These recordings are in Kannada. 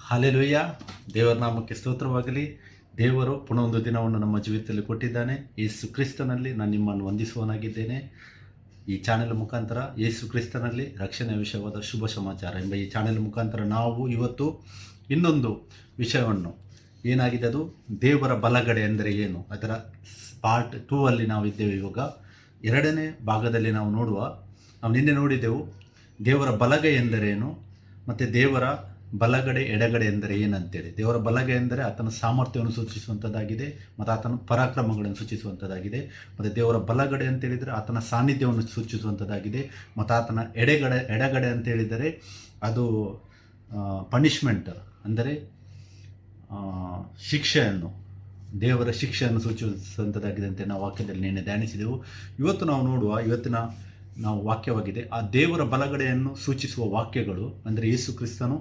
ಹಾಲೆಲೂಯ್ಯ. ದೇವರ ನಾಮಕ್ಕೆ ಸ್ತೋತ್ರವಾಗಲಿ. ದೇವರು ಪುನಃ ಒಂದು ದಿನವನ್ನು ನಮ್ಮ ಜೀವಿತದಲ್ಲಿ ಕೊಟ್ಟಿದ್ದಾನೆ. ಯೇಸು ಕ್ರಿಸ್ತನಲ್ಲಿ ನಾನು ನಿಮ್ಮನ್ನು ವಂದಿಸುವನಾಗಿದ್ದೇನೆ. ಈ ಚಾನೆಲ್ ಮುಖಾಂತರ ಯೇಸು ಕ್ರಿಸ್ತನಲ್ಲಿ ರಕ್ಷಣೆಯ ವಿಷಯವಾದ ಶುಭ ಸಮಾಚಾರ ಎಂಬ ಈ ಚಾನೆಲ್ ಮುಖಾಂತರ ನಾವು ಇವತ್ತು ಇನ್ನೊಂದು ವಿಷಯವನ್ನು ಏನಾಗಿದೆ, ಅದು ದೇವರ ಬಲಗಡೆ ಅಂದರೆ ಏನು, ಅದರ ಪಾರ್ಟ್ 2 ಅಲ್ಲಿ ನಾವು ಇದ್ದೇವೆ. ಇವಾಗ ಎರಡನೇ ಭಾಗದಲ್ಲಿ ನಾವು ನಿನ್ನೆ ನೋಡಿದೆವು ದೇವರ ಬಲಗೈ ಎಂದರೇನು ಮತ್ತು ದೇವರ ಬಲಗಡೆ ಎಡಗಡೆ ಎಂದರೆ ಏನಂತೇಳಿ. ದೇವರ ಬಲಗೈ ಎಂದರೆ ಆತನ ಸಾಮರ್ಥ್ಯವನ್ನು ಸೂಚಿಸುವಂಥದ್ದಾಗಿದೆ ಮತ್ತು ಆತನ ಪರಾಕ್ರಮಗಳನ್ನು ಸೂಚಿಸುವಂಥದ್ದಾಗಿದೆ. ಮತ್ತು ದೇವರ ಬಲಗಡೆ ಅಂತೇಳಿದರೆ ಆತನ ಸಾನ್ನಿಧ್ಯವನ್ನು ಸೂಚಿಸುವಂಥದ್ದಾಗಿದೆ. ಮತ್ತು ಆತನ ಎಡಗಡೆ ಅಂತೇಳಿದರೆ ಅದು ಪನಿಷ್ಮೆಂಟ್ ಅಂದರೆ ಶಿಕ್ಷೆಯನ್ನು, ದೇವರ ಶಿಕ್ಷೆಯನ್ನು ಸೂಚಿಸುವಂಥದ್ದಾಗಿದೆ ಅಂತ ನಾವು ವಾಕ್ಯದಲ್ಲಿ ನಿನ್ನೆ ಧ್ಯಾನಿಸಿದೆವು. ಇವತ್ತು ನಾವು ಇವತ್ತಿನ ವಾಕ್ಯವಾಗಿದೆ ಆ ದೇವರ ಬಲಗಡೆಯನ್ನು ಸೂಚಿಸುವ ವಾಕ್ಯಗಳು. ಅಂದರೆ ಯೇಸು ಕ್ರಿಸ್ತನು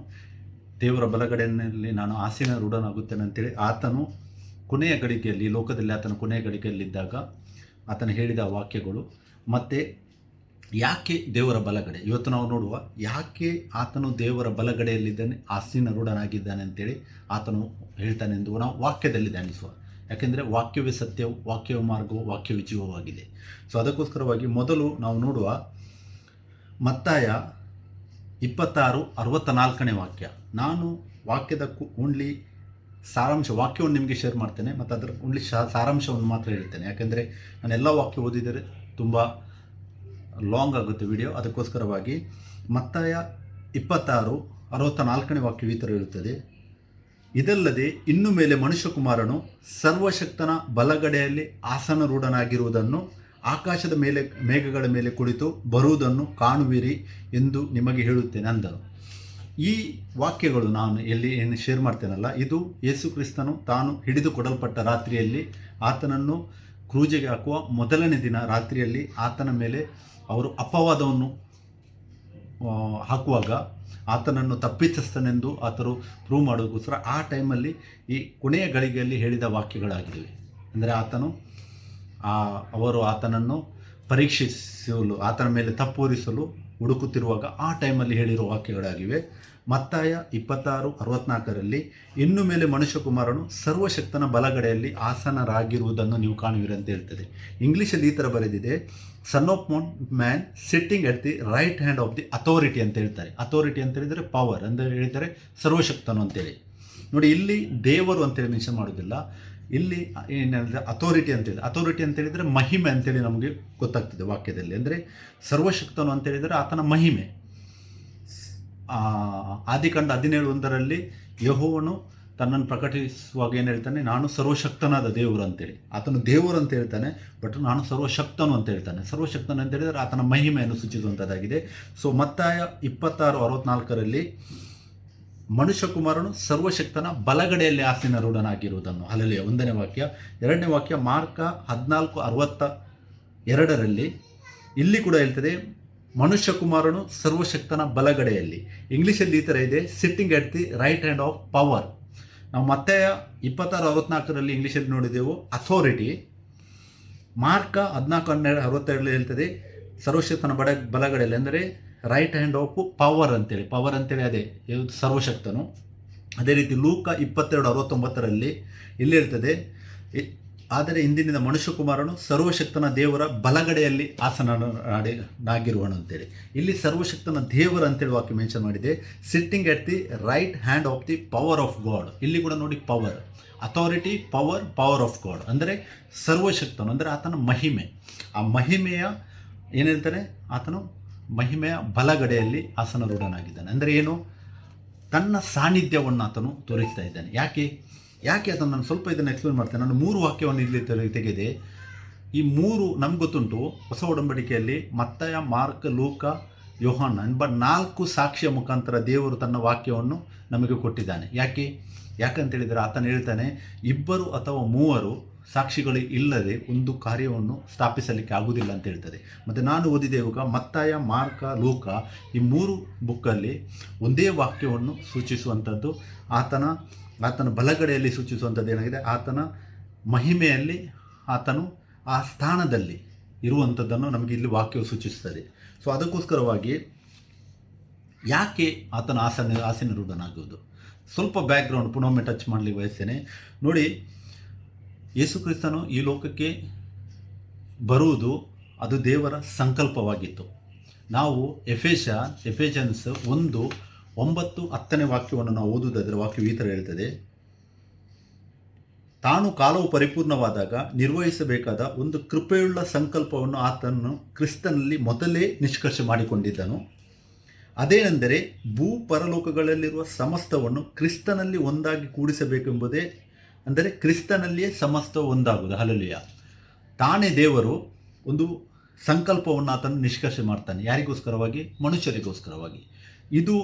ದೇವರ ಬಲಗಡೆಯಲ್ಲಿ ನಾನು ಆಸೀನ ರೂಢನಾಗುತ್ತೇನೆ ಅಂತೇಳಿ ಆತನು ಕೊನೆಯ ಗಳಿಗೆಯಲ್ಲಿ, ಲೋಕದಲ್ಲಿ ಆತನ ಕೊನೆಯ ಗಳಿಗೆಯಲ್ಲಿದ್ದಾಗ ಆತನು ಹೇಳಿದ ವಾಕ್ಯಗಳು. ಮತ್ತು ಯಾಕೆ ದೇವರ ಬಲಗಡೆ, ಇವತ್ತು ನಾವು ಯಾಕೆ ಆತನು ದೇವರ ಬಲಗಡೆಯಲ್ಲಿದ್ದಾನೆ, ಆಸೀನ ರೂಢನಾಗಿದ್ದಾನೆ ಅಂತೇಳಿ ಆತನು ಹೇಳ್ತಾನೆ ಎಂದು ನಾವು ವಾಕ್ಯದಲ್ಲಿ ಧ್ಯಾನಿಸುವ. ಯಾಕೆಂದರೆ ವಾಕ್ಯವೇ ಸತ್ಯವು, ವಾಕ್ಯವ ಮಾರ್ಗವು, ವಾಕ್ಯವೇ ಜೀವವಾಗಿದೆ. ಸೊ ಅದಕ್ಕೋಸ್ಕರವಾಗಿ ಮೊದಲು ನಾವು ಮತ್ತಾಯ 26:64 ವಾಕ್ಯ. ನಾನು ವಾಕ್ಯದ ಓನ್ಲಿ ವಾಕ್ಯವನ್ನು ನಿಮಗೆ ಶೇರ್ ಮಾಡ್ತೇನೆ ಮತ್ತು ಅದರ ಓನ್ಲಿ ಸಾರಾಂಶವನ್ನು ಮಾತ್ರ ಹೇಳ್ತೇನೆ. ಯಾಕೆಂದರೆ ನಾನು ಎಲ್ಲ ವಾಕ್ಯ ಓದಿದರೆ ತುಂಬ ಲಾಂಗ್ ಆಗುತ್ತೆ ವಿಡಿಯೋ. ಅದಕ್ಕೋಸ್ಕರವಾಗಿ ಮತ್ತಾಯ 26:64 ವಾಕ್ಯ ಈ ಥರ ಹೇಳುತ್ತದೆ: ಇದಲ್ಲದೆ ಇನ್ನು ಮೇಲೆ ಮನುಷ್ಯಕುಮಾರನು ಸರ್ವಶಕ್ತನ ಬಲಗಡೆಯಲ್ಲಿ ಆಸನರೂಢನಾಗಿರುವುದನ್ನು, ಆಕಾಶದ ಮೇಲೆ ಮೇಘಗಳ ಮೇಲೆ ಕುಳಿತು ಬರುವುದನ್ನು ಕಾಣುವಿರಿ ಎಂದು ನಿಮಗೆ ಹೇಳುತ್ತೇನೆ ಅಂದನು. ಈ ವಾಕ್ಯಗಳು ನಾನು ಏನು ಶೇರ್ ಮಾಡ್ತೇನಲ್ಲ, ಇದು ಯೇಸು ಕ್ರಿಸ್ತನು ತಾನು ಹಿಡಿದುಕೊಡಲ್ಪಟ್ಟ ರಾತ್ರಿಯಲ್ಲಿ, ಆತನನ್ನು ಕ್ರೂಜಿಗೆ ಹಾಕುವ ಮೊದಲನೇ ದಿನ ರಾತ್ರಿಯಲ್ಲಿ ಆತನ ಮೇಲೆ ಅವರು ಅಪವಾದವನ್ನು ಹಾಕುವಾಗ ಆತನನ್ನು ತಪ್ಪಿತಸ್ಥನೆಂದು ಆತರು ಪ್ರೂವ್ ಮಾಡೋದಕ್ಕೋಸ್ಕರ ಆ ಟೈಮಲ್ಲಿ ಈ ಕೊನೆಯ ಗಳಿಗೆಯಲ್ಲಿ ಹೇಳಿದ ವಾಕ್ಯಗಳಾಗಿವೆ. ಅಂದರೆ ಅವರು ಆತನನ್ನು ಪರೀಕ್ಷಿಸಲು, ಆತನ ಮೇಲೆ ತಪ್ಪೋರಿಸಲು ಹುಡುಕುತ್ತಿರುವಾಗ ಆ ಟೈಮಲ್ಲಿ ಹೇಳಿರೋ ವಾಕ್ಯಗಳಾಗಿವೆ. ಮತ್ತಾಯ 26:64 ಇನ್ನು ಮೇಲೆ ಮನುಷ್ಯಕುಮಾರನು ಸರ್ವಶಕ್ತನ ಬಲಗಡೆಯಲ್ಲಿ ಆಸನರಾಗಿರುವುದನ್ನು ನೀವು ಕಾಣುವಿರಿ ಅಂತ ಹೇಳ್ತದೆ. ಇಂಗ್ಲೀಷಲ್ಲಿ ಈ ಥರ ಬರೆದಿದೆ: son of man sitting at the right hand of the authority ಅಂತ ಹೇಳ್ತಾರೆ. ಅಥಾರಿಟಿ ಅಂತ ಹೇಳಿದರೆ ಪವರ್ ಅಂತ ಹೇಳಿದರೆ ಸರ್ವಶಕ್ತನು ಅಂತೇಳಿ. ನೋಡಿ, ಇಲ್ಲಿ ದೇವರು ಅಂತೇಳಿ ಮೆನ್ಷನ್ ಮಾಡೋದಿಲ್ಲ, ಇಲ್ಲಿ ಏನಂದರೆ ಅಥಾರಿಟಿ ಅಂತೇಳಿ. ಅಥಾರಿಟಿ ಅಂತೇಳಿದರೆ ಮಹಿಮೆ ಅಂತೇಳಿ ನಮಗೆ ಗೊತ್ತಾಗ್ತದೆ ವಾಕ್ಯದಲ್ಲಿ. ಅಂದರೆ ಸರ್ವಶಕ್ತನು ಅಂತೇಳಿದರೆ ಆತನ ಮಹಿಮೆ. ಆದಿಕಾಂಡ 17:1 ಯೆಹೋವನು ತನ್ನನ್ನು ಪ್ರಕಟಿಸುವಾಗ ಏನು ಹೇಳ್ತಾನೆ, ನಾನು ಸರ್ವಶಕ್ತನಾದ ದೇವರು ಅಂತೇಳಿ. ಆತನು ದೇವರು ಅಂತ ಹೇಳ್ತಾನೆ, ಬಟ್ ನಾನು ಸರ್ವಶಕ್ತನು ಅಂತ ಹೇಳ್ತಾನೆ. ಸರ್ವಶಕ್ತನು ಅಂತ ಹೇಳಿದರೆ ಆತನ ಮಹಿಮೆಯನ್ನು ಸೂಚಿಸುವಂಥದ್ದಾಗಿದೆ. ಸೊ ಮತ್ತಾಯ 26:64 ಮನುಷ್ಯಕುಮಾರನು ಸರ್ವಶಕ್ತನ ಬಲಗಡೆಯಲ್ಲಿ ಆಸೀನರೂಢನಾಗಿರುವುದನ್ನು. ಅಲ್ಲಲ್ಲಿ 1ನೇ ವಾಕ್ಯ. 2ನೇ ವಾಕ್ಯ ಮಾರ್ಕ 14:62 ಇಲ್ಲಿ ಕೂಡ ಹೇಳ್ತದೆ ಮನುಷ್ಯಕುಮಾರನು ಸರ್ವಶಕ್ತನ ಬಲಗಡೆಯಲ್ಲಿ. ಇಂಗ್ಲೀಷಲ್ಲಿ ಈ ಥರ ಇದೆ: sitting at the right hand of power. ನಾವು ಮತ್ತಾಯ 26:64 ಇಂಗ್ಲೀಷಲ್ಲಿ ನೋಡಿದೆವು ಅಥಾರಿಟಿ. ಮಾರ್ಕ 14:62 ಹೇಳ್ತದೆ ಸರ್ವಶಕ್ತನ ಬಲಗಡೆಯಲ್ಲಿ, ಅಂದರೆ ರೈಟ್ ಹ್ಯಾಂಡ್ ಆಫ್ ಪವರ್ ಅಂತೇಳಿ. ಪವರ್ ಅಂತೇಳಿ ಅದೇ ಸರ್ವಶಕ್ತನು. ಅದೇ ರೀತಿ ಲೂಕ 22:69 ಇಲ್ಲಿ ಹೇಳ್ತದೆ: ಆದರೆ ಇಂದಿನಿಂದ ಮನುಷ್ಯಕುಮಾರನು ಸರ್ವಶಕ್ತನ ದೇವರ ಬಲಗಡೆಯಲ್ಲಿ ಆಸನನಾಗಿರುವನು ಅಂತೇಳಿ. ಇಲ್ಲಿ ಸರ್ವಶಕ್ತನ ದೇವರ ಅಂತೇಳಿ ವಾಕ್ಯ ಮೆನ್ಷನ್ ಮಾಡಿದೆ. Sitting at the right hand of the power of god. ಇಲ್ಲಿ ಕೂಡ ನೋಡಿ, power, authority, power of god ಅಂದರೆ ಸರ್ವಶಕ್ತನು, ಅಂದರೆ ಆತನ ಮಹಿಮೆ. ಆ ಮಹಿಮೆಯ ಏನು ಹೇಳ್ತಾರೆ, ಆತನು ಮಹಿಮೆಯ ಬಲಗಡೆಯಲ್ಲಿ ಆಸನರೂಢನಾಗಿದ್ದಾನೆ. ಅಂದರೆ ಏನು, ತನ್ನ ಸಾನ್ನಿಧ್ಯವನ್ನು ಆತನು ತೋರಿಸ್ತಾ ಇದ್ದಾನೆ. ಯಾಕೆ ಅದನ್ನು ನಾನು ಸ್ವಲ್ಪ ಇದನ್ನು ಎಕ್ಸ್ಪ್ಲೇನ್ ಮಾಡ್ತೇನೆ. ನಾನು 3 ವಾಕ್ಯವನ್ನು ಇಲ್ಲಿ ತೆಗೆದೆ. ಈ 3 ನಮ್ಗೆ ಗೊತ್ತುಂಟು, ಹೊಸ ಒಡಂಬಡಿಕೆಯಲ್ಲಿ ಮತ್ತಾಯ, ಮಾರ್ಕ್, ಲೂಕ, ಯೋಹಾನ ಎಂಬ 4 ಸಾಕ್ಷಿಯ ಮುಖಾಂತರ ದೇವರು ತನ್ನ ವಾಕ್ಯವನ್ನು ನಮಗೆ ಕೊಟ್ಟಿದ್ದಾನೆ. ಯಾಕಂತೇಳಿದರೆ ಆತನು ಹೇಳ್ತಾನೆ, 2 ಅಥವಾ 3 ಸಾಕ್ಷಿಗಳು ಇಲ್ಲದೆ ಒಂದು ಕಾರ್ಯವನ್ನು ಸ್ಥಾಪಿಸಲಿಕ್ಕೆ ಆಗುವುದಿಲ್ಲ ಅಂತ ಹೇಳ್ತದೆ. ಮತ್ತು ನಾನು ಓದಿದೆ ಇವಾಗ ಮತ್ತಾಯ, ಮಾರ್ಕ, ಲೂಕ ಈ 3 ಬುಕ್ಕಲ್ಲಿ ಒಂದೇ ವಾಕ್ಯವನ್ನು ಸೂಚಿಸುವಂಥದ್ದು. ಆತನ ಬಲಗಡೆಯಲ್ಲಿ ಸೂಚಿಸುವಂಥದ್ದು ಏನಾಗಿದೆ, ಆತನ ಮಹಿಮೆಯಲ್ಲಿ ಆತನು ಆ ಸ್ಥಾನದಲ್ಲಿ ಇರುವಂಥದ್ದನ್ನು ನಮಗೆ ಇಲ್ಲಿ ವಾಕ್ಯವು ಸೂಚಿಸ್ತದೆ. ಸೊ ಅದಕ್ಕೋಸ್ಕರವಾಗಿ ಯಾಕೆ ಆತನ ಆಸೀನರೂಢನಾಗುವುದು? ಸ್ವಲ್ಪ ಬ್ಯಾಕ್ಗ್ರೌಂಡ್ ಪುನೊಮ್ಮೆ ಟಚ್ ಮಾಡಲಿಕ್ಕೆ ಬಯಸ್ತೇನೆ. ನೋಡಿ, ಯೇಸು ಕ್ರಿಸ್ತನು ಈ ಲೋಕಕ್ಕೆ ಬರುವುದು ಅದು ದೇವರ ಸಂಕಲ್ಪವಾಗಿತ್ತು. ನಾವು ಎಫೆಷನ್ಸ್ 1:9-10 ವಾಕ್ಯವನ್ನು ನಾವು ಓದುವುದಾದರೆ ವಾಕ್ಯವು ಈ ಥರ ಹೇಳ್ತದೆ: ತಾನು ಕಾಲವು ಪರಿಪೂರ್ಣವಾದಾಗ ನಿರ್ವಹಿಸಬೇಕಾದ ಒಂದು ಕೃಪೆಯುಳ್ಳ ಸಂಕಲ್ಪವನ್ನು ಆತನು ಕ್ರಿಸ್ತನಲ್ಲಿ ಮೊದಲೇ ನಿಷ್ಕರ್ಷೆ ಮಾಡಿಕೊಂಡಿದ್ದನು. ಅದೇನೆಂದರೆ, ಭೂ ಪರಲೋಕಗಳಲ್ಲಿರುವ ಸಮಸ್ತವನ್ನು ಕ್ರಿಸ್ತನಲ್ಲಿ ಒಂದಾಗಿ ಕೂಡಿಸಬೇಕೆಂಬುದೇ. ಅಂದರೆ ಕ್ರಿಸ್ತನಲ್ಲಿಯೇ ಸಮಸ್ತ ಒಂದಾಗುವುದು. ಹಲ್ಲೆಲೂಯಾ. ತಾನೇ ದೇವರು ಒಂದು ಸಂಕಲ್ಪವನ್ನು ಆತನು ನಿಷ್ಕರ್ಷೆ ಮಾಡ್ತಾನೆ. ಯಾರಿಗೋಸ್ಕರವಾಗಿ? ಮನುಷ್ಯರಿಗೋಸ್ಕರವಾಗಿ. ಇದು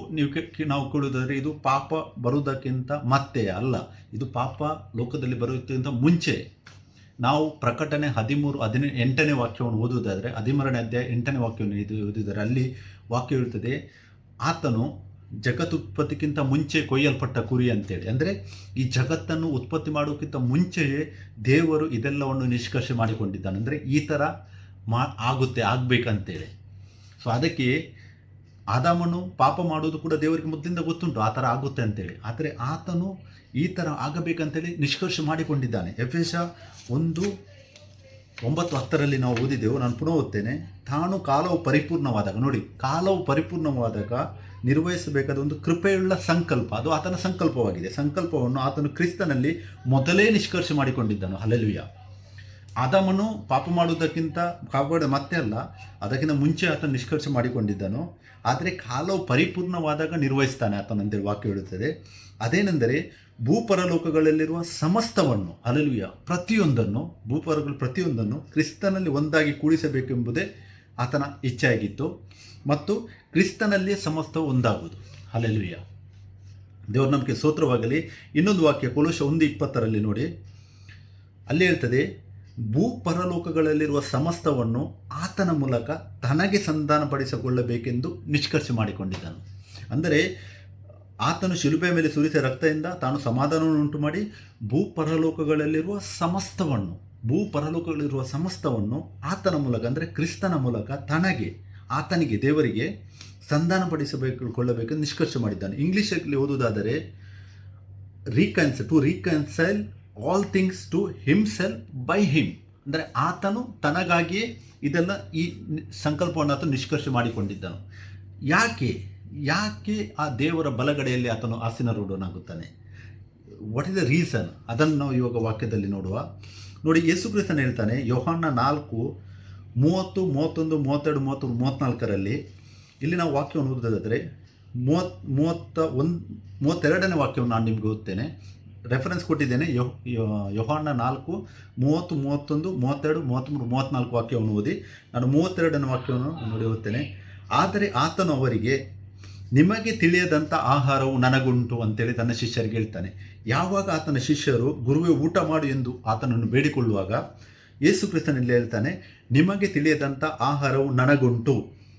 ನಾವು ಕೇಳುವುದಾದರೆ ಇದು ಪಾಪ ಬರುವುದಕ್ಕಿಂತ ಮತ್ತೆ ಅಲ್ಲ, ಇದು ಪಾಪ ಲೋಕದಲ್ಲಿ ಬರುವುದಕ್ಕಿಂತ ಮುಂಚೆ. ನಾವು ಪ್ರಕಟಣೆ 13:8 ವಾಕ್ಯವನ್ನು ಓದುವುದಾದರೆ 13ನೇ ಅಧ್ಯಾಯ 8ನೇ ವಾಕ್ಯವನ್ನು ಓದಿದರೆ ಅಲ್ಲಿ ವಾಕ್ಯ ಹೇಳ್ತದೆ, ಆತನು ಜಗತ್ತುತ್ಪತ್ತಿಗಿಂತ ಮುಂಚೆ ಕೊಯ್ಯಲ್ಪಟ್ಟ ಕುರಿ ಅಂತೇಳಿ. ಅಂದರೆ ಈ ಜಗತ್ತನ್ನು ಉತ್ಪತ್ತಿ ಮಾಡೋಕ್ಕಿಂತ ಮುಂಚೆಯೇ ದೇವರು ಇದೆಲ್ಲವನ್ನು ನಿಷ್ಕರ್ಷೆ ಮಾಡಿಕೊಂಡಿದ್ದಾನೆ. ಅಂದರೆ ಈ ಥರ ಆಗಬೇಕಂತೇಳಿ. ಸೊ ಅದಕ್ಕೆ ಆದಾಮನು ಪಾಪ ಮಾಡೋದು ಕೂಡ ದೇವರಿಗೆ ಮೊದಲಿಂದ ಗೊತ್ತುಂಟು, ಆ ಥರ ಆಗುತ್ತೆ ಅಂತೇಳಿ. ಆದರೆ ಆತನು ಈ ಥರ ಆಗಬೇಕಂತೇಳಿ ನಿಷ್ಕರ್ಷೆ ಮಾಡಿಕೊಂಡಿದ್ದಾನೆ. ಎಫೆಸ 1:9-10 ನಾವು ಓದಿದೆವು. ನಾನು ಪುನಃ ಓದ್ತೇನೆ. ತಾನು ಕಾಲವು ಪರಿಪೂರ್ಣವಾದಾಗ, ನೋಡಿ, ಕಾಲವು ಪರಿಪೂರ್ಣವಾದಾಗ ನಿರ್ವಹಿಸಬೇಕಾದ ಒಂದು ಕೃಪೆಯುಳ್ಳ ಸಂಕಲ್ಪ, ಅದು ಆತನ ಸಂಕಲ್ಪವಾಗಿದೆ. ಸಂಕಲ್ಪವನ್ನು ಆತನು ಕ್ರಿಸ್ತನಲ್ಲಿ ಮೊದಲೇ ನಿಷ್ಕರ್ಷೆ ಮಾಡಿಕೊಂಡಿದ್ದನು. ಹಲ್ಲೆಲೂಯಾ. ಆದಾಮನು ಪಾಪ ಮಾಡುವುದಕ್ಕಿಂತ ಮತ್ತೆ ಅಲ್ಲ, ಅದಕ್ಕಿಂತ ಮುಂಚೆ ಆತನು ನಿಷ್ಕರ್ಷೆ ಮಾಡಿಕೊಂಡಿದ್ದನು. ಆದರೆ ಕಾಲವು ಪರಿಪೂರ್ಣವಾದಾಗ ನಿರ್ವಹಿಸ್ತಾನೆ ಆತನಂತೇಳಿ ವಾಕ್ಯ ಹೇಳುತ್ತದೆ. ಅದೇನೆಂದರೆ, ಭೂಪರಲೋಕಗಳಲ್ಲಿರುವ ಸಮಸ್ತವನ್ನು, ಹಲ್ಲೆಲೂಯಾ, ಪ್ರತಿಯೊಂದನ್ನು ಕ್ರಿಸ್ತನಲ್ಲಿ ಒಂದಾಗಿ ಕೂಡಿಸಬೇಕೆಂಬುದೇ ಆತನ ಇಚ್ಛೆಯಾಗಿತ್ತು. ಮತ್ತು ಕ್ರಿಸ್ತನಲ್ಲಿಯೇ ಸಮಸ್ತವು ಒಂದಾಗುವುದು. ಹಲ್ಲೆಲೂಯಾ. ದೇವರ ನಮಗೆ ಸ್ತೋತ್ರವಾಗಲಿ. ಇನ್ನೊಂದು ವಾಕ್ಯ ಕೊಲೋಸ 1:20 ನೋಡಿ, ಅಲ್ಲಿ ಹೇಳ್ತದೆ, ಭೂ ಪರಲೋಕಗಳಲ್ಲಿರುವ ಸಮಸ್ತವನ್ನು ಆತನ ಮೂಲಕ ತನಗೆ ಸಂಧಾನಪಡಿಸಿಕೊಳ್ಳಬೇಕೆಂದು ನಿಷ್ಕರ್ಷೆ ಮಾಡಿಕೊಂಡಿದ್ದನು. ಅಂದರೆ ಆತನು ಶಿಲುಬೆ ಮೇಲೆ ಸುರಿಸಿದ ರಕ್ತದಿಂದ ತಾನು ಸಮಾಧಾನವನ್ನು ಉಂಟು ಮಾಡಿ ಭೂಪರಲೋಕಗಳಲ್ಲಿರುವ ಸಮಸ್ತವನ್ನು ಆತನ ಮೂಲಕ, ಅಂದರೆ ಕ್ರಿಸ್ತನ ಮೂಲಕ ಆತನಿಗೆ ದೇವರಿಗೆ ಸಂಧಾನಪಡಿಸಿಕೊಳ್ಳಬೇಕೆಂದು ನಿಷ್ಕರ್ಷೆ ಮಾಡಿದ್ದಾನೆ. ಇಂಗ್ಲೀಷಲ್ಲಿ ಓದುವುದಾದರೆ to reconcile all things to himself by him. ಅಂದರೆ ಆತನು ತನಗಾಗಿಯೇ ಇದೆಲ್ಲ ಈ ಸಂಕಲ್ಪವನ್ನು ಆತನು ನಿಷ್ಕರ್ಷೆ ಮಾಡಿಕೊಂಡಿದ್ದನು. ಯಾಕೆ ಆ ದೇವರ ಬಲಗಡೆಯಲ್ಲಿ ಆತನು ಆಸೀನರೂಢನಾಗುತ್ತಾನೆ? What is the reason? ಅದನ್ನು ನಾವು ಇವಾಗ ವಾಕ್ಯದಲ್ಲಿ ನೋಡುವ. ನೋಡಿ, ಯೇಸು ಕ್ರಿಸ್ತನು ಹೇಳ್ತಾನೆ ಯೋಹಾನ 4:30, 31, 32, 33, 34 ಇಲ್ಲಿ ನಾವು ವಾಕ್ಯವನ್ನು ಓದೋದಾದರೆ 32ನೇ ವಾಕ್ಯವನ್ನು ನಾನು ನಿಮಗೆ ಓದ್ತೇನೆ. ರೆಫರೆನ್ಸ್ ಕೊಟ್ಟಿದ್ದೇನೆ. ಯೋಹಾನ 4:30, 31, 32, 33, 34 ವಾಕ್ಯವನ್ನು ಓದಿ. ನಾನು 32ನೇ ವಾಕ್ಯವನ್ನು ನೋಡಿ ಓದ್ತೇನೆ. ಆದರೆ ಆತನು ಅವರಿಗೆ, ನಿಮಗೆ ತಿಳಿಯದಂಥ ಆಹಾರವು ನನಗುಂಟು ಅಂತೇಳಿ ತನ್ನ ಶಿಷ್ಯರಿಗೆ ಹೇಳ್ತಾನೆ. ಯಾವಾಗ ಆತನ ಶಿಷ್ಯರು ಗುರುವೇ ಊಟ ಮಾಡು ಎಂದು ಆತನನ್ನು ಬೇಡಿಕೊಳ್ಳುವಾಗ ಯೇಸು ಕ್ರಿಸ್ತನಲ್ಲಿ ಹೇಳ್ತಾನೆ, ನಿಮಗೆ ತಿಳಿಯದಂಥ ಆಹಾರವು ನನಗುಂಟು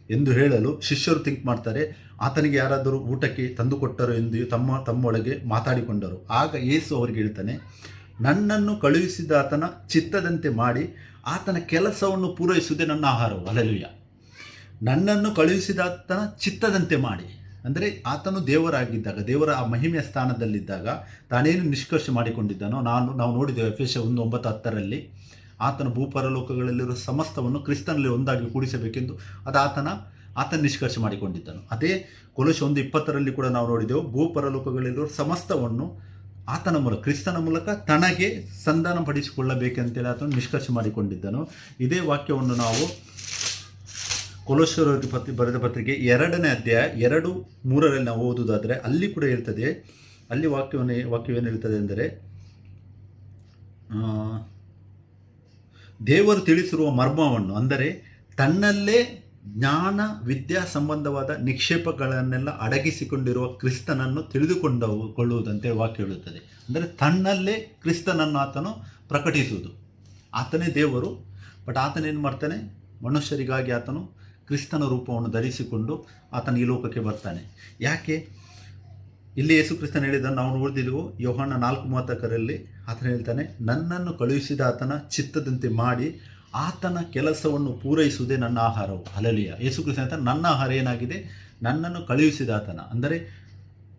ಎಂದು ಹೇಳಲು ಶಿಷ್ಯರು ಥಿಂಕ್ ಮಾಡ್ತಾರೆ, ಆತನಿಗೆ ಯಾರಾದರೂ ಊಟಕ್ಕೆ ತಂದುಕೊಟ್ಟರು ಎಂದು ತಮ್ಮೊಳಗೆ ಮಾತಾಡಿಕೊಂಡರು. ಆಗ ಯೇಸು ಅವರಿಗೆ ಹೇಳ್ತಾನೆ, ನನ್ನನ್ನು ಕಳುಹಿಸಿದ ಆತನ ಚಿತ್ತದಂತೆ ಮಾಡಿ ಆತನ ಕೆಲಸವನ್ನು ಪೂರೈಸುವುದೇ ನನ್ನ ಆಹಾರವು. ಹಲ್ಲೆಲೂಯಾ. ನನ್ನನ್ನು ಕಳುಹಿಸಿದ ಆತನ ಚಿತ್ತದಂತೆ ಮಾಡಿ, ಅಂದರೆ ಆತನು ದೇವರಾಗಿದ್ದಾಗ, ದೇವರ ಆ ಮಹಿಮೆಯ ಸ್ಥಾನದಲ್ಲಿದ್ದಾಗ ತಾನೇನು ನಿಷ್ಕರ್ಷೆ ಮಾಡಿಕೊಂಡಿದ್ದಾನೋ, ನಾವು ನೋಡಿದ್ದೇವೆ ಎಫೆಸ 1:9-10 ಆತನ ಭೂಪರಲೋಕಗಳಲ್ಲಿರುವ ಸಮಸ್ತವನ್ನು ಕ್ರಿಸ್ತನಲ್ಲಿ ಒಂದಾಗಿ ಕೂಡಿಸಬೇಕೆಂದು ಅದು ಆತನ ನಿಷ್ಕರ್ಷೆ ಮಾಡಿಕೊಂಡಿದ್ದನು. ಅದೇ ಕೊಲೋಸ 1:20 ಕೂಡ ನಾವು ನೋಡಿದೆವು, ಭೂಪರಲೋಕಗಳಲ್ಲಿರುವ ಸಮಸ್ತವನ್ನು ಆತನ ಮೂಲಕ, ಕ್ರಿಸ್ತನ ಮೂಲಕ ತನಗೆ ಸಂಧಾನಪಡಿಸಿಕೊಳ್ಳಬೇಕೆಂತೇಳಿ ಆತನು ನಿಷ್ಕರ್ಷೆ ಮಾಡಿಕೊಂಡಿದ್ದನು. ಇದೇ ವಾಕ್ಯವನ್ನು ನಾವು ಕೊಲೋಸ್ಯರಿಗೆ ಬರೆದ ಪತ್ರಿಕೆ 2ನೇ ಅಧ್ಯಾಯ 2:3 ನಾವು ಓದುವುದಾದರೆ ಅಲ್ಲಿ ಕೂಡ ಹೇಳ್ತದೆ. ಅಲ್ಲಿ ವಾಕ್ಯವೇನು ಹೇಳ್ತದೆ ಅಂದರೆ, ದೇವರು ತಿಳಿಸಿರುವ ಮರ್ಮವನ್ನು, ಅಂದರೆ ತನ್ನಲ್ಲೇ ಜ್ಞಾನ ವಿದ್ಯಾ ಸಂಬಂಧವಾದ ನಿಕ್ಷೇಪಗಳನ್ನೆಲ್ಲ ಅಡಗಿಸಿಕೊಂಡಿರುವ ಕ್ರಿಸ್ತನನ್ನು ತಿಳಿದುಕೊಳ್ಳುವುದಂತೆ ವಾಕ್ಯ ಹೇಳುತ್ತದೆ. ಅಂದರೆ ತನ್ನಲ್ಲೇ ಕ್ರಿಸ್ತನನ್ನು ಆತನು ಪ್ರಕಟಿಸುವುದು. ಆತನೇ ದೇವರು, ಬಟ್ ಆತನೇನು ಮಾಡ್ತಾನೆ, ಮನುಷ್ಯರಿಗಾಗಿ ಆತನು ಕ್ರಿಸ್ತನ ರೂಪವನ್ನು ಧರಿಸಿಕೊಂಡು ಆತನ ಈ ಲೋಕಕ್ಕೆ ಬರ್ತಾನೆ. ಯಾಕೆ? ಇಲ್ಲಿ ಯೇಸು ಕ್ರಿಸ್ತನ ಹೇಳಿದ್ದನ್ನು ನಾವು ನೋಡಿದೆವು. ಯೋಹಾನ 4:30 ಆತನು ಹೇಳ್ತಾನೆ, ನನ್ನನ್ನು ಕಳುಹಿಸಿದ ಆತನ ಚಿತ್ತದಂತೆ ಮಾಡಿ ಆತನ ಕೆಲಸವನ್ನು ಪೂರೈಸುವುದೇ ನನ್ನ ಆಹಾರವು. ಹಲ್ಲೆಲೂಯಾ. ಯೇಸು ಕ್ರಿಸ್ತನ ಹೇಳ್ತಾನೆ, ನನ್ನ ಆಹಾರ ಏನಾಗಿದೆ? ನನ್ನನ್ನು ಕಳುಹಿಸಿದ ಆತನ, ಅಂದರೆ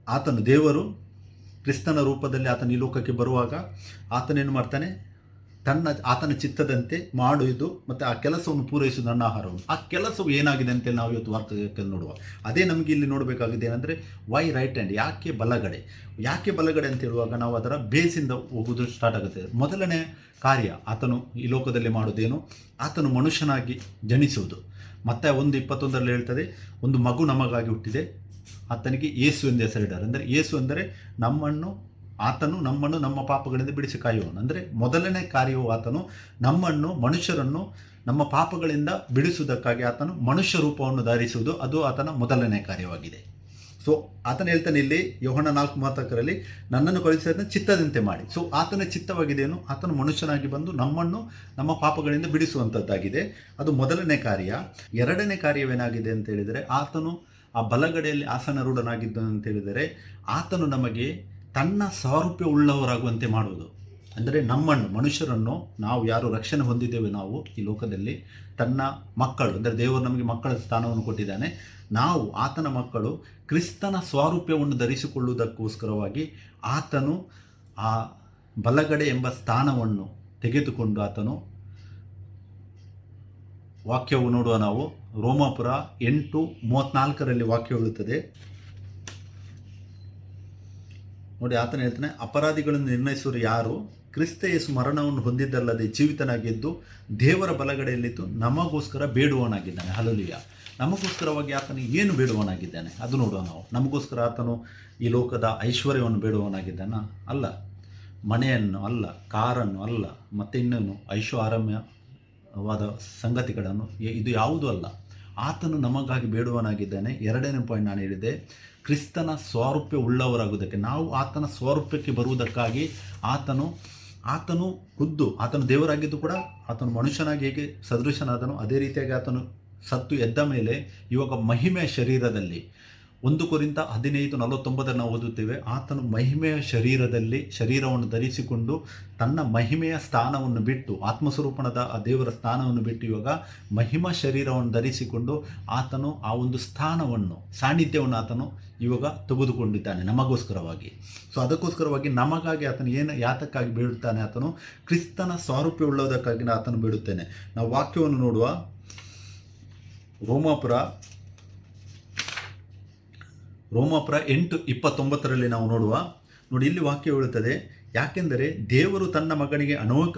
ಆತನು ದೇವರು ಕ್ರಿಸ್ತನ ರೂಪದಲ್ಲಿ ಆತನ ಈ ಲೋಕಕ್ಕೆ ಬರುವಾಗ ಆತನೇನು ಮಾಡ್ತಾನೆ, ಆತನ ಚಿತ್ತದಂತೆ ಮಾಡುವುದು ಮತ್ತು ಆ ಕೆಲಸವನ್ನು ಪೂರೈಸುವುದು ನನ್ನ ಆಹಾರವನ್ನು. ಆ ಕೆಲಸವು ಏನಾಗಿದೆ ಅಂತೇಳಿ ನಾವು ಇವತ್ತು ವಾಕ್ಯದಲ್ಲಿ ನೋಡುವ. ಅದೇ ನಮಗೆ ಇಲ್ಲಿ ನೋಡಬೇಕಾಗಿದೆ ಏನಂದರೆ ವೈ ರೈಟ್ ಹ್ಯಾಂಡ್, ಯಾಕೆ ಬಲಗಡೆ ಅಂತ ಹೇಳುವಾಗ ನಾವು ಅದರ ಬೇಸಿಂದ ಹೋಗೋದು ಸ್ಟಾರ್ಟ್ ಆಗುತ್ತೆ. ಮೊದಲನೇ ಕಾರ್ಯ ಆತನು ಈ ಲೋಕದಲ್ಲಿ ಮಾಡೋದೇನು, ಆತನು ಮನುಷ್ಯನಾಗಿ ಜನಿಸುವುದು. ಮತ್ತೆ 1:21 ಹೇಳ್ತದೆ, ಒಂದು ಮಗು ನಮಗಾಗಿ ಹುಟ್ಟಿದೆ, ಆತನಿಗೆ ಯೇಸು ಎಂದು ಹೆಸರಿದ್ದಾರೆ. ಅಂದರೆ ಯೇಸು ಅಂದರೆ ಆತನು ನಮ್ಮನ್ನು ನಮ್ಮ ಪಾಪಗಳಿಂದ ಬಿಡಿಸಿ ಕಾಯುವನು. ಅಂದರೆ ಮೊದಲನೇ ಕಾರ್ಯವು ಆತನು ಮನುಷ್ಯರನ್ನು ನಮ್ಮ ಪಾಪಗಳಿಂದ ಬಿಡಿಸುವುದಕ್ಕಾಗಿ ಆತನು ಮನುಷ್ಯ ರೂಪವನ್ನು ಧರಿಸುವುದು, ಅದು ಆತನ ಮೊದಲನೇ ಕಾರ್ಯವಾಗಿದೆ. ಸೊ ಆತನು ಹೇಳ್ತಾನೆ ಇಲ್ಲಿ ಯೋಹನ 4:34 ನನ್ನನ್ನು ಕಳುಹಿಸಿದ ಚಿತ್ತದಂತೆ ಮಾಡಿ. ಸೊ ಆತನ ಚಿತ್ತವಾಗಿದೆಯೇನು, ಆತನು ಮನುಷ್ಯನಾಗಿ ಬಂದು ನಮ್ಮನ್ನು ನಮ್ಮ ಪಾಪಗಳಿಂದ ಬಿಡಿಸುವಂಥದ್ದಾಗಿದೆ. ಅದು ಮೊದಲನೇ ಕಾರ್ಯ. ಎರಡನೇ ಕಾರ್ಯವೇನಾಗಿದೆ ಅಂತ ಹೇಳಿದರೆ, ಆತನು ಆ ಬಲಗಡೆಯಲ್ಲಿ ಆಸನಾರೂಢನಾಗಿದ್ದನು ಅಂತ ಹೇಳಿದರೆ, ಆತನು ನಮಗೆ ತನ್ನ ಸಾರೂಪ್ಯ ಉಳ್ಳವರಾಗುವಂತೆ ಮಾಡುವುದು. ಅಂದರೆ ಮನುಷ್ಯರನ್ನು ನಾವು ಯಾರು ರಕ್ಷಣೆ ಹೊಂದಿದ್ದೇವೆ, ನಾವು ಈ ಲೋಕದಲ್ಲಿ ತನ್ನ ಮಕ್ಕಳು, ಅಂದರೆ ದೇವರು ನಮಗೆ ಮಕ್ಕಳ ಸ್ಥಾನವನ್ನು ಕೊಟ್ಟಿದ್ದಾನೆ, ನಾವು ಆತನ ಮಕ್ಕಳು ಕ್ರಿಸ್ತನ ಸ್ವಾರೂಪ್ಯವನ್ನು ಧರಿಸಿಕೊಳ್ಳುವುದಕ್ಕೋಸ್ಕರವಾಗಿ ಆತನು ಆ ಬಲಗಡೆ ಎಂಬ ಸ್ಥಾನವನ್ನು ತೆಗೆದುಕೊಂಡು ಆತನು, ವಾಕ್ಯವು ನೋಡುವ ನಾವು ರೋಮಾಪುರ 8:34 ವಾಕ್ಯ ಹೇಳುತ್ತದೆ ನೋಡಿ. ಆತನ ಹೇಳ್ತಾನೆ, ಅಪರಾಧಿಗಳನ್ನು ನಿರ್ಣಯಿಸುವರು ಯಾರು, ಕ್ರಿಸ್ತ ಯೇಸು ಮರಣವನ್ನು ಹೊಂದಿದ್ದಲ್ಲದೆ ಜೀವಿತನಾಗಿದ್ದು ದೇವರ ಬಲಗಡೆಯಲ್ಲಿದ್ದು ನಮಗೋಸ್ಕರ ಬೇಡುವವನಾಗಿದ್ದಾನೆ. ಹಲ್ಲೆಲೂಯಾ. ನಮಗೋಸ್ಕರವಾಗಿ ಆತನು ಏನು ಬೇಡುವವನಾಗಿದ್ದಾನೆ ಅದು ನೋಡುವ ನಾವು. ನಮಗೋಸ್ಕರ ಆತನು ಈ ಲೋಕದ ಐಶ್ವರ್ಯವನ್ನು ಬೇಡುವವನಾಗಿದ್ದಾನ? ಅಲ್ಲ. ಮನೆಯನ್ನು ಅಲ್ಲ, ಕಾರನ್ನು ಅಲ್ಲ, ಮತ್ತೆ ಇನ್ನೇನು ಆರಾಮ್ಯವಾದ ಸಂಗತಿಗಳನ್ನು, ಇದು ಯಾವುದೂ ಅಲ್ಲ. ಆತನು ನಮಗಾಗಿ ಬೇಡುವವನಾಗಿದ್ದಾನೆ. ಎರಡನೇ ಪಾಯಿಂಟ್ ನಾನು ಹೇಳಿದೆ, ಕ್ರಿಸ್ತನ ಸ್ವಾರೂಪ್ಯ ಉಳ್ಳವರಾಗುವುದಕ್ಕೆ, ನಾವು ಆತನ ಸ್ವಾರೂಪ್ಯಕ್ಕೆ ಬರುವುದಕ್ಕಾಗಿ ಆತನು ಖುದ್ದು, ಆತನು ದೇವರಾಗಿದ್ದು ಕೂಡ ಆತನು ಮನುಷ್ಯನಾಗಿ ಹೇಗೆ ಸದೃಶನಾದನು, ಅದೇ ರೀತಿಯಾಗಿ ಆತನು ಸತ್ತು ಎದ್ದ ಮೇಲೆ ಇವಾಗ ಮಹಿಮೆಯ ಶರೀರದಲ್ಲಿ 1 ಕೊರಿಂಥ 15:49 ನಾವು ಓದುತ್ತೇವೆ. ಆತನು ಮಹಿಮೆಯ ಶರೀರವನ್ನು ಧರಿಸಿಕೊಂಡು ತನ್ನ ಮಹಿಮೆಯ ಸ್ಥಾನವನ್ನು ಬಿಟ್ಟು, ಆತ್ಮಸ್ವರೂಪಣದ ಆ ದೇವರ ಸ್ಥಾನವನ್ನು ಬಿಟ್ಟು ಇವಾಗ ಮಹಿಮಾ ಶರೀರವನ್ನು ಧರಿಸಿಕೊಂಡು ಆತನು ಆ ಒಂದು ಸಾನ್ನಿಧ್ಯವನ್ನು ಆತನು ಇವಾಗ ತೆಗೆದುಕೊಂಡಿದ್ದಾನೆ ನಮಗೋಸ್ಕರವಾಗಿ. ಸೊ ಅದಕ್ಕೋಸ್ಕರವಾಗಿ ನಮಗಾಗಿ ಆತನು ಯಾತಕ್ಕಾಗಿ ಬೇಡುತ್ತಾನೆ, ಆತನು ಕ್ರಿಸ್ತನ ಸ್ವಾರೂಪ್ಯ ಉಳ್ಳೋದಕ್ಕಾಗಿ ಆತನು ಬೇಡುತ್ತೇನೆ. ನಾವು ವಾಕ್ಯವನ್ನು ನೋಡುವ ರೋಮಾಪುರ 8:29 ನಾವು ನೋಡುವ. ನೋಡಿ, ಇಲ್ಲಿ ವಾಕ್ಯ ಹೇಳುತ್ತದೆ, ಯಾಕೆಂದರೆ ದೇವರು ತನ್ನ ಮಗನಿಗೆ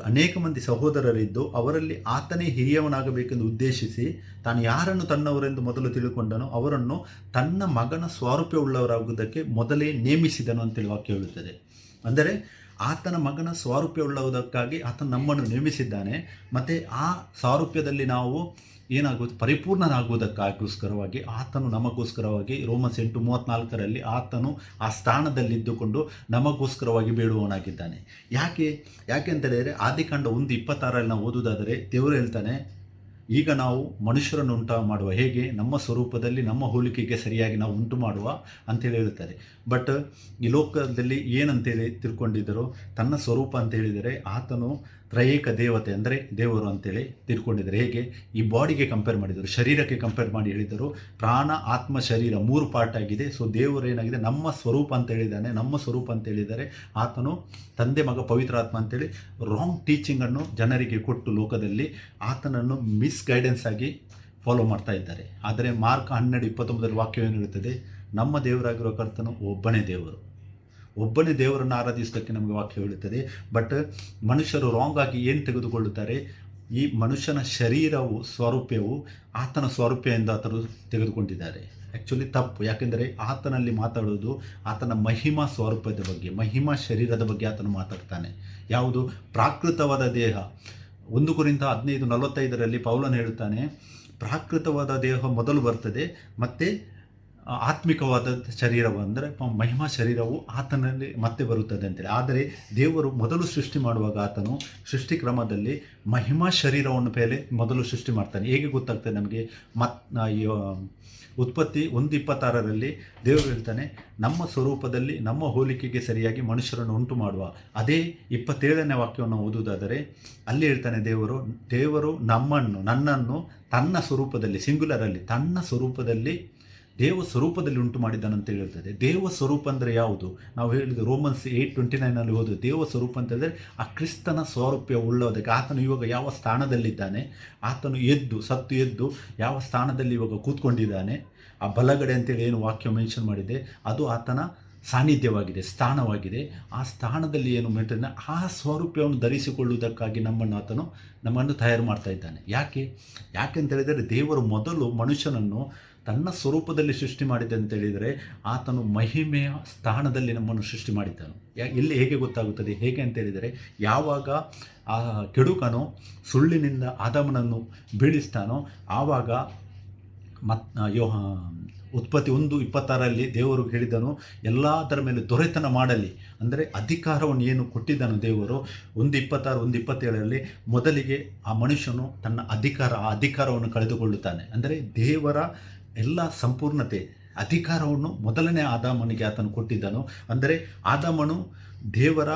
ಅನೇಕ ಮಂದಿ ಸಹೋದರರಿದ್ದು ಅವರಲ್ಲಿ ಆತನೇ ಹಿರಿಯವನಾಗಬೇಕೆಂದು ಉದ್ದೇಶಿಸಿ ತಾನು ಯಾರನ್ನು ತನ್ನವರೆಂದು ಮೊದಲು ತಿಳ್ಕೊಂಡನೋ ಅವರನ್ನು ತನ್ನ ಮಗನ ಸ್ವಾರೂಪ್ಯ ಉಳ್ಳವರಾಗುವುದಕ್ಕೆ ಮೊದಲೇ ನೇಮಿಸಿದನು ಅಂತೇಳಿ ವಾಕ್ಯ ಹೇಳುತ್ತದೆ. ಅಂದರೆ ಆತನ ಮಗನ ಸ್ವಾರೂಪ್ಯ ಉಳ್ಳವುದಕ್ಕಾಗಿ ಆತನು ನಮ್ಮನ್ನು ನೇಮಿಸಿದ್ದಾನೆ. ಮತ್ತು ಆ ಸ್ವಾರೂಪ್ಯದಲ್ಲಿ ನಾವು ಏನಾಗುತ್ತೆ, ಪರಿಪೂರ್ಣರಾಗುವುದಕ್ಕೋಸ್ಕರವಾಗಿ ಆತನು ನಮಗೋಸ್ಕರವಾಗಿ ರೋಮನ್ಸ್ 8:34 ಆತನು ಆ ಸ್ಥಾನದಲ್ಲಿದ್ದುಕೊಂಡು ನಮಗೋಸ್ಕರವಾಗಿ ಬೇಡುವವನಾಗಿದ್ದಾನೆ. ಯಾಕೆ ಅಂತ ಹೇಳಿದರೆ, ಆದಿಕಾಂಡ 1:26 ನಾವು ಓದುವುದಾದರೆ ದೇವರು ಹೇಳ್ತಾನೆ, ಈಗ ನಾವು ಮನುಷ್ಯರನ್ನು ಉಂಟು ಮಾಡುವ ಹೇಗೆ, ನಮ್ಮ ಸ್ವರೂಪದಲ್ಲಿ ನಮ್ಮ ಹೋಲಿಕೆಗೆ ಸರಿಯಾಗಿ ನಾವು ಉಂಟು ಮಾಡುವ ಅಂತೇಳಿ ಹೇಳ್ತಾರೆ. ಬಟ್ ಈ ಲೋಕದಲ್ಲಿ ಏನಂತೇಳಿ ತಿಳ್ಕೊಂಡಿದ್ದರು, ತನ್ನ ಸ್ವರೂಪ ಅಂತ ಹೇಳಿದರೆ ಆತನು ತ್ರಯೇಕ ದೇವತೆ, ಅಂದರೆ ದೇವರು ಅಂತೇಳಿ ತಿಳ್ಕೊಂಡಿದ್ದಾರೆ. ಹೇಗೆ, ಈ ಬಾಡಿಗೆ ಕಂಪೇರ್ ಮಾಡಿದರು, ಶರೀರಕ್ಕೆ ಕಂಪೇರ್ ಮಾಡಿ ಹೇಳಿದರು, ಪ್ರಾಣ ಆತ್ಮ ಶರೀರ 3 ಪಾರ್ಟ್ ಆಗಿದೆ. ಸೊ ದೇವರು ಏನಾಗಿದೆ, ನಮ್ಮ ಸ್ವರೂಪ ಅಂತ ಹೇಳಿದ್ದಾನೆ. ನಮ್ಮ ಸ್ವರೂಪ ಅಂತ ಹೇಳಿದರೆ ಆತನು ತಂದೆ ಮಗ ಪವಿತ್ರ ಆತ್ಮ ಅಂತೇಳಿ ರಾಂಗ್ ಟೀಚಿಂಗನ್ನು ಜನರಿಗೆ ಕೊಟ್ಟು ಲೋಕದಲ್ಲಿ ಆತನನ್ನು ಮಿಸ್ಗೈಡೆನ್ಸ್ ಆಗಿ ಫಾಲೋ ಮಾಡ್ತಾ ಇದ್ದಾರೆ. ಆದರೆ ಮಾರ್ಕ್ 12:29 ವಾಕ್ಯ ಏನು ಹೇಳುತ್ತದೆ, ನಮ್ಮ ದೇವರಾಗಿರೋ ಕರ್ತನು ಒಬ್ಬನೇ ದೇವರನ್ನು ಆರಾಧಿಸೋದಕ್ಕೆ ನಮಗೆ ವಾಕ್ಯ ಹೇಳುತ್ತದೆ. ಬಟ್ ಮನುಷ್ಯರು ರಾಂಗ್ ಆಗಿ ಏನು ತೆಗೆದುಕೊಳ್ಳುತ್ತಾರೆ, ಈ ಮನುಷ್ಯನ ಸ್ವರೂಪ್ಯವು ಆತನ ಸ್ವರೂಪ್ಯ ಎಂದು ಆತನು ತೆಗೆದುಕೊಂಡಿದ್ದಾರೆ. ಆ್ಯಕ್ಚುಲಿ ತಪ್ಪು. ಯಾಕೆಂದರೆ ಆತನಲ್ಲಿ ಮಾತಾಡೋದು ಆತನ ಮಹಿಮಾ ಸ್ವರೂಪದ ಬಗ್ಗೆ, ಮಹಿಮಾ ಶರೀರದ ಬಗ್ಗೆ ಆತನು ಮಾತಾಡ್ತಾನೆ. ಯಾವುದು, ಪ್ರಾಕೃತವಾದ ದೇಹ. 1 ಕೊರಿಂಥ 15:45 ಪೌಲನು ಹೇಳುತ್ತಾನೆ, ಪ್ರಾಕೃತವಾದ ದೇಹ ಮೊದಲು ಬರ್ತದೆ, ಮತ್ತು ಆತ್ಮಿಕವಾದ ಶರೀರವು ಅಂದರೆ ಮಹಿಮಾ ಶರೀರವು ಆತನಲ್ಲಿ ಮತ್ತೆ ಬರುತ್ತದೆ ಅಂತೇಳಿ. ಆದರೆ ದೇವರು ಮೊದಲು ಸೃಷ್ಟಿ ಮಾಡುವಾಗ ಆತನು ಸೃಷ್ಟಿ ಕ್ರಮದಲ್ಲಿ ಮಹಿಮಾ ಶರೀರವನ್ನು ಮೊದಲು ಸೃಷ್ಟಿ ಮಾಡ್ತಾನೆ. ಹೇಗೆ ಗೊತ್ತಾಗ್ತದೆ ನಮಗೆ, ಉತ್ಪತ್ತಿ 1:26 ದೇವರು ಹೇಳ್ತಾನೆ, ನಮ್ಮ ಸ್ವರೂಪದಲ್ಲಿ ನಮ್ಮ ಹೋಲಿಕೆಗೆ ಸರಿಯಾಗಿ ಮನುಷ್ಯರನ್ನು ಉಂಟು ಮಾಡುವ. ಅದೇ 27ನೇ ವಾಕ್ಯವನ್ನು ಓದುವುದಾದರೆ ಅಲ್ಲಿ ಹೇಳ್ತಾನೆ, ದೇವರು ನನ್ನನ್ನು ತನ್ನ ಸ್ವರೂಪದಲ್ಲಿ, ಸಿಂಗ್ಯುಲರಲ್ಲಿ ತನ್ನ ಸ್ವರೂಪದಲ್ಲಿ ದೇವ ಸ್ವರೂಪದಲ್ಲಿ ಉಂಟು ಮಾಡಿದ್ದಾನೆ ಅಂತ ಹೇಳ್ತದೆ. ದೇವ ಸ್ವರೂಪ ಅಂದರೆ ಯಾವುದು? ನಾವು ಹೇಳಿದ್ದು ರೋಮನ್ಸ್ 8:29 ಓದು. ದೇವ ಸ್ವರೂಪ ಅಂತ ಹೇಳಿದರೆ ಆ ಕ್ರಿಸ್ತನ ಸ್ವರೂಪ ಉಳ್ಳೋದಕ್ಕೆ ಆತನು ಇವಾಗ ಯಾವ ಸ್ಥಾನದಲ್ಲಿದ್ದಾನೆ, ಆತನು ಸತ್ತು ಎದ್ದು ಯಾವ ಸ್ಥಾನದಲ್ಲಿ ಇವಾಗ ಕೂತ್ಕೊಂಡಿದ್ದಾನೆ, ಆ ಬಲಗಡೆ ಅಂತೇಳಿ ಏನು ವಾಕ್ಯ ಮೆನ್ಷನ್ ಮಾಡಿದೆ ಅದು ಆತನ ಸಾನ್ನಿಧ್ಯವಾಗಿದೆ, ಸ್ಥಾನವಾಗಿದೆ. ಆ ಸ್ಥಾನದಲ್ಲಿ ಏನು ಮೇಟನ್ನ ಆ ಸ್ವರೂಪವನ್ನು ಧರಿಸಿಕೊಳ್ಳುವುದಕ್ಕಾಗಿ ನಮ್ಮನ್ನು ತಯಾರು ಮಾಡ್ತಾ ಇದ್ದಾನೆ. ಯಾಕೆಂತ ಹೇಳಿದರೆ ದೇವರು ಮೊದಲು ಮನುಷ್ಯನನ್ನು ತನ್ನ ಸ್ವರೂಪದಲ್ಲಿ ಸೃಷ್ಟಿ ಮಾಡಿದೆ ಅಂತೇಳಿದರೆ ಆತನು ಮಹಿಮೆಯ ಸ್ಥಾನದಲ್ಲಿ ನಮ್ಮನ್ನು ಸೃಷ್ಟಿ ಮಾಡಿದ್ದನು. ಹೇಗೆ ಗೊತ್ತಾಗುತ್ತದೆ? ಹೇಗೆ ಅಂತೇಳಿದರೆ ಯಾವಾಗ ಆ ಕೆಡುಕನು ಸುಳ್ಳಿನಿಂದ ಆದಾಮನನ್ನು ಬೀಳಿಸ್ತಾನೋ ಆವಾಗ ಉತ್ಪತ್ತಿ 1:26 ದೇವರು ಹೇಳಿದನು, ಎಲ್ಲದರ ಮೇಲೆ ದೊರೆತನ ಮಾಡಲಿ. ಅಂದರೆ ಅಧಿಕಾರವನ್ನು ಏನು ಕೊಟ್ಟಿದ್ದನು ದೇವರು 1:26, 1:27 ಮೊದಲಿಗೆ ಆ ಮನುಷ್ಯನು ತನ್ನ ಅಧಿಕಾರವನ್ನು ಕಳೆದುಕೊಳ್ಳುತ್ತಾನೆ. ಅಂದರೆ ದೇವರ ಎಲ್ಲ ಸಂಪೂರ್ಣತೆ ಅಧಿಕಾರವನ್ನು ಮೊದಲನೇ ಆದಾಮನಿಗೆ ಆತನು ಕೊಟ್ಟಿದ್ದನು. ಅಂದರೆ ಆದಾಮನು ದೇವರ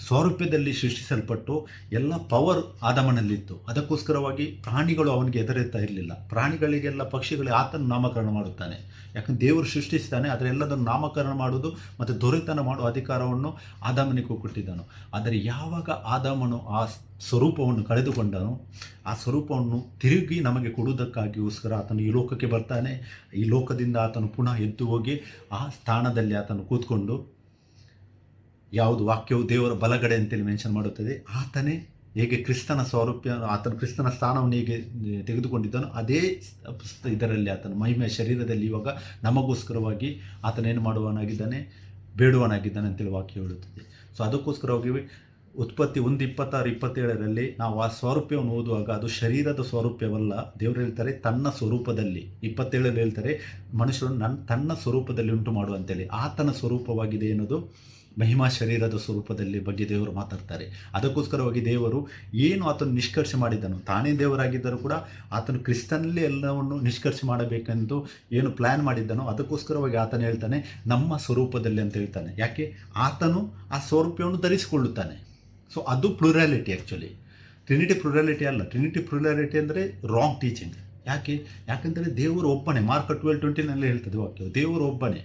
ಸ್ವರೂಪದಲ್ಲಿ ಸೃಷ್ಟಿಸಲ್ಪಟ್ಟು ಎಲ್ಲ ಪವರ್ ಆದಾಮನಲ್ಲಿತ್ತು. ಅದಕ್ಕೋಸ್ಕರವಾಗಿ ಪ್ರಾಣಿಗಳು ಅವನಿಗೆ ಎದುರುತ್ತಾ ಇರಲಿಲ್ಲ. ಪ್ರಾಣಿಗಳಿಗೆಲ್ಲ ಪಕ್ಷಿಗಳಿಗೆ ಆತನು ನಾಮಕರಣ ಮಾಡುತ್ತಾನೆ. ಯಾಕಂದರೆ ದೇವರು ಸೃಷ್ಟಿಸ್ತಾನೆ, ಅದರೆಲ್ಲದನ್ನು ನಾಮಕರಣ ಮಾಡುವುದು ಮತ್ತು ದೊರೆತನ ಮಾಡುವ ಅಧಿಕಾರವನ್ನು ಆದಾಮನಿಗೂ ಕೊಟ್ಟಿದ್ದನು. ಆದರೆ ಯಾವಾಗ ಆದಾಮನು ಆ ಸ್ವರೂಪವನ್ನು ಕಳೆದುಕೊಂಡನು, ಆ ಸ್ವರೂಪವನ್ನು ತಿರುಗಿ ನಮಗೆ ಕೊಡುವುದಕ್ಕಾಗಿಗೋಸ್ಕರ ಆತನು ಈ ಲೋಕಕ್ಕೆ ಬರ್ತಾನೆ. ಈ ಲೋಕದಿಂದ ಆತನು ಪುನಃ ಎದ್ದು ಹೋಗಿ ಆ ಸ್ಥಾನದಲ್ಲಿ ಆತನು ಕೂತ್ಕೊಂಡು, ಯಾವುದು ವಾಕ್ಯವು ದೇವರ ಬಲಗಡೆ ಅಂತೇಳಿ ಮೆನ್ಷನ್ ಮಾಡುತ್ತದೆ, ಆತನೇ ಹೇಗೆ ಕ್ರಿಸ್ತನ ಆತನು ಕ್ರಿಸ್ತನ ಸ್ಥಾನವನ್ನು ಹೇಗೆ ತೆಗೆದುಕೊಂಡಿದ್ದಾನೋ ಅದೇ ಇದರಲ್ಲಿ ಆತನು ಮಹಿಮೆಯ ಶರೀರದಲ್ಲಿ ಇವಾಗ ನಮಗೋಸ್ಕರವಾಗಿ ಆತನೇನು ಮಾಡುವವನಾಗಿದ್ದಾನೆ, ಬೇಡುವನಾಗಿದ್ದಾನೆ ಅಂತೇಳಿ ವಾಕ್ಯ ಹೇಳುತ್ತದೆ. ಸೊ ಅದಕ್ಕೋಸ್ಕರವಾಗಿ ಉತ್ಪತ್ತಿ 1:26, 27 ನಾವು ಆ ಸ್ವರೂಪವನ್ನು ಓದುವಾಗ ಅದು ಶರೀರದ ಸ್ವರೂಪವಲ್ಲ. ದೇವರು ಹೇಳ್ತಾರೆ ತನ್ನ ಸ್ವರೂಪದಲ್ಲಿ. 27 ಹೇಳ್ತಾರೆ ಮನುಷ್ಯರು ತನ್ನ ಸ್ವರೂಪದಲ್ಲಿ ಉಂಟು ಮಾಡುವಂತೇಳಿ. ಆತನ ಸ್ವರೂಪವಾಗಿದೆ ಎನ್ನುವುದು ಮಹಿಮಾ ಶರೀರದ ಸ್ವರೂಪದಲ್ಲಿ ಬಗ್ಗೆ ದೇವರು ಮಾತಾಡ್ತಾರೆ. ಅದಕ್ಕೋಸ್ಕರವಾಗಿ ದೇವರು ಏನು ಆತನು ನಿಷ್ಕರ್ಷೆ ಮಾಡಿದ್ದನು, ತಾನೇ ದೇವರಾಗಿದ್ದರೂ ಕೂಡ ಆತನು ಕ್ರಿಸ್ತನಲ್ಲಿ ಎಲ್ಲವನ್ನು ನಿಷ್ಕರ್ಷೆ ಮಾಡಬೇಕೆಂದು ಏನು ಪ್ಲ್ಯಾನ್ ಮಾಡಿದ್ದನೋ ಅದಕ್ಕೋಸ್ಕರವಾಗಿ ಆತನು ಹೇಳ್ತಾನೆ ನಮ್ಮ ಸ್ವರೂಪದಲ್ಲಿ ಅಂತ ಹೇಳ್ತಾನೆ. ಯಾಕೆ? ಆತನು ಆ ಸ್ವರೂಪವನ್ನು ಧರಿಸಿಕೊಳ್ಳುತ್ತಾನೆ. ಸೊ ಅದು ಪ್ಲುರಾಲಿಟಿ. ಆ್ಯಕ್ಚುಲಿ ಟ್ರಿನಿಟಿ ಪ್ಲುರಾಲಿಟಿ ಅಲ್ಲ. ಟ್ರಿನಿಟಿ ಪ್ಲುರಾಲಿಟಿ ಅಂದರೆ ರಾಂಗ್ ಟೀಚಿಂಗ್. ಯಾಕೆಂದರೆ ದೇವರು ಒಬ್ಬನೇ. ಮಾರ್ಕ್ 12:20 ಹೇಳ್ತದೆ ವಾಕ್ಯವು, ದೇವರು ಒಬ್ಬನೇ,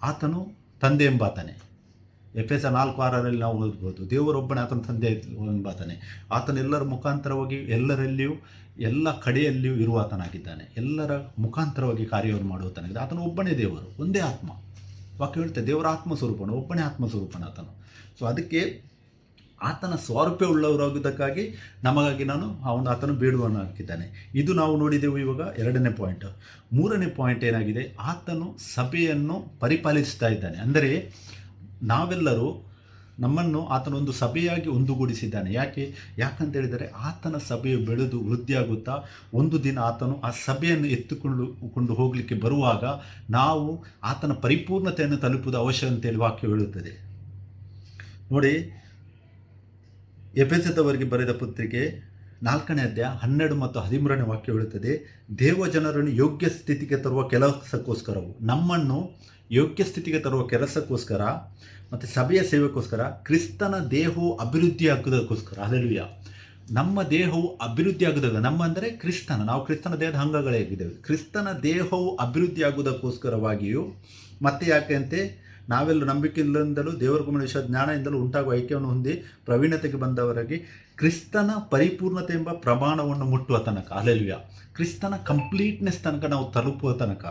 ಆತನು ತಂದೆ ಎಂಬಾತನೇ. ಎಫೆಸ 4:6 ನಾವು ಓದ್ಬೋದು, ದೇವರೊಬ್ಬನೇ, ಆತನ ತಂದೆ ಎಂಬಾತನೇ. ಆತನು ಎಲ್ಲರ ಮುಖಾಂತರವಾಗಿ ಎಲ್ಲರಲ್ಲಿಯೂ ಎಲ್ಲ ಕಡೆಯಲ್ಲಿಯೂ ಇರುವಾತನಾಗಿದ್ದಾನೆ. ಎಲ್ಲರ ಮುಖಾಂತರವಾಗಿ ಕಾರ್ಯವನ್ನು ಮಾಡುವಾತನಾಗಿದೆ. ಆತನು ಒಬ್ಬನೇ ದೇವರು, ಒಂದೇ ಆತ್ಮ. ವಾಕ್ಯ ಹೇಳ್ತದೆ ದೇವರ ಆತ್ಮಸ್ವರೂಪನು, ಒಬ್ಬನೇ ಆತ್ಮಸ್ವರೂಪನ ಆತನು. ಸೊ ಅದಕ್ಕೆ ಆತನ ಸ್ವರೂಪ ಉಳ್ಳವರಾಗುವುದಕ್ಕಾಗಿ ನಮಗಾಗಿ ಆತನು ಬೇಡುವನಾಗಿದ್ದಾನೆ. ಇದು ನಾವು ನೋಡಿದೆವು ಇವಾಗ 2ನೇ ಪಾಯಿಂಟ್. 3ನೇ ಪಾಯಿಂಟ್ ಏನಾಗಿದೆ? ಆತನು ಸಭೆಯನ್ನು ಪರಿಪಾಲಿಸ್ತಾ ಇದ್ದಾನೆ. ಅಂದರೆ ನಾವೆಲ್ಲರೂ ನಮ್ಮನ್ನು ಆತನೊಂದು ಸಭೆಯಾಗಿ ಒಂದುಗೂಡಿಸಿದ್ದಾನೆ. ಯಾಕಂತ ಹೇಳಿದರೆ ಆತನ ಸಭೆಯು ಬೆಳೆದು ವೃದ್ಧಿಯಾಗುತ್ತಾ ಒಂದು ದಿನ ಆತನು ಆ ಸಭೆಯನ್ನು ಎತ್ತುಕೊಂಡು ಹೋಗಲಿಕ್ಕೆ ಬರುವಾಗ ನಾವು ಆತನ ಪರಿಪೂರ್ಣತೆಯನ್ನು ತಲುಪುವುದು ಅವಶ್ಯ ಅಂತೇಳಿ ವಾಕ್ಯ ಹೇಳುತ್ತದೆ. ನೋಡಿ, ಎಫೆಸದವರಿಗೆ ಬರೆದ ಪತ್ರಿಕೆ 4ನೇ ಅಧ್ಯಾಯ 12 ಮತ್ತು 13ನೇ ವಾಕ್ಯ ಹೇಳುತ್ತದೆ, ದೇವಜನರನ್ನು ಯೋಗ್ಯ ಸ್ಥಿತಿಗೆ ತರುವ ಕೆಲಸಕ್ಕೋಸ್ಕರವು, ನಮ್ಮನ್ನು ಯೋಗ್ಯ ಸ್ಥಿತಿಗೆ ತರುವ ಕೆಲಸಕ್ಕೋಸ್ಕರ ಮತ್ತು ಸಭೆಯ ಸೇವೆಗೋಸ್ಕರ ಕ್ರಿಸ್ತನ ದೇಹವು ಅಭಿವೃದ್ಧಿ ಆಗುವುದಕ್ಕೋಸ್ಕರ. ಅಲ್ಲೆಲೂಯಾ. ನಮ್ಮ ದೇಹವು ಅಭಿವೃದ್ಧಿ ಆಗುವುದಾಗ, ನಮ್ಮ ಅಂದರೆ ನಾವು ಕ್ರಿಸ್ತನ ದೇಹದ ಅಂಗಗಳಾಗಿದ್ದೇವೆ. ಕ್ರಿಸ್ತನ ದೇಹವು ಅಭಿವೃದ್ಧಿ ಆಗುವುದಕ್ಕೋಸ್ಕರವಾಗಿಯೂ ಮತ್ತೆ ಯಾಕೆಂತೆ ನಾವೆಲ್ಲ ನಂಬಿಕೆಯಿಂದಲೂ ದೇವರ ಕುಮಾರ ಜ್ಞಾನದಿಂದಲೂ ಉಂಟಾಗುವ ಐಕ್ಯವನ್ನು ಹೊಂದಿ ಪ್ರವೀಣತೆಗೆ ಬಂದವರಾಗಿ ಕ್ರಿಸ್ತನ ಪರಿಪೂರ್ಣತೆ ಎಂಬ ಪ್ರಮಾಣವನ್ನು ಮುಟ್ಟುವ ತನಕ. ಅಲ್ಲೆಲೂಯಾ. ಕ್ರಿಸ್ತನ ಕಂಪ್ಲೀಟ್ನೆಸ್ ತನಕ ನಾವು ತಲುಪುವ ತನಕ.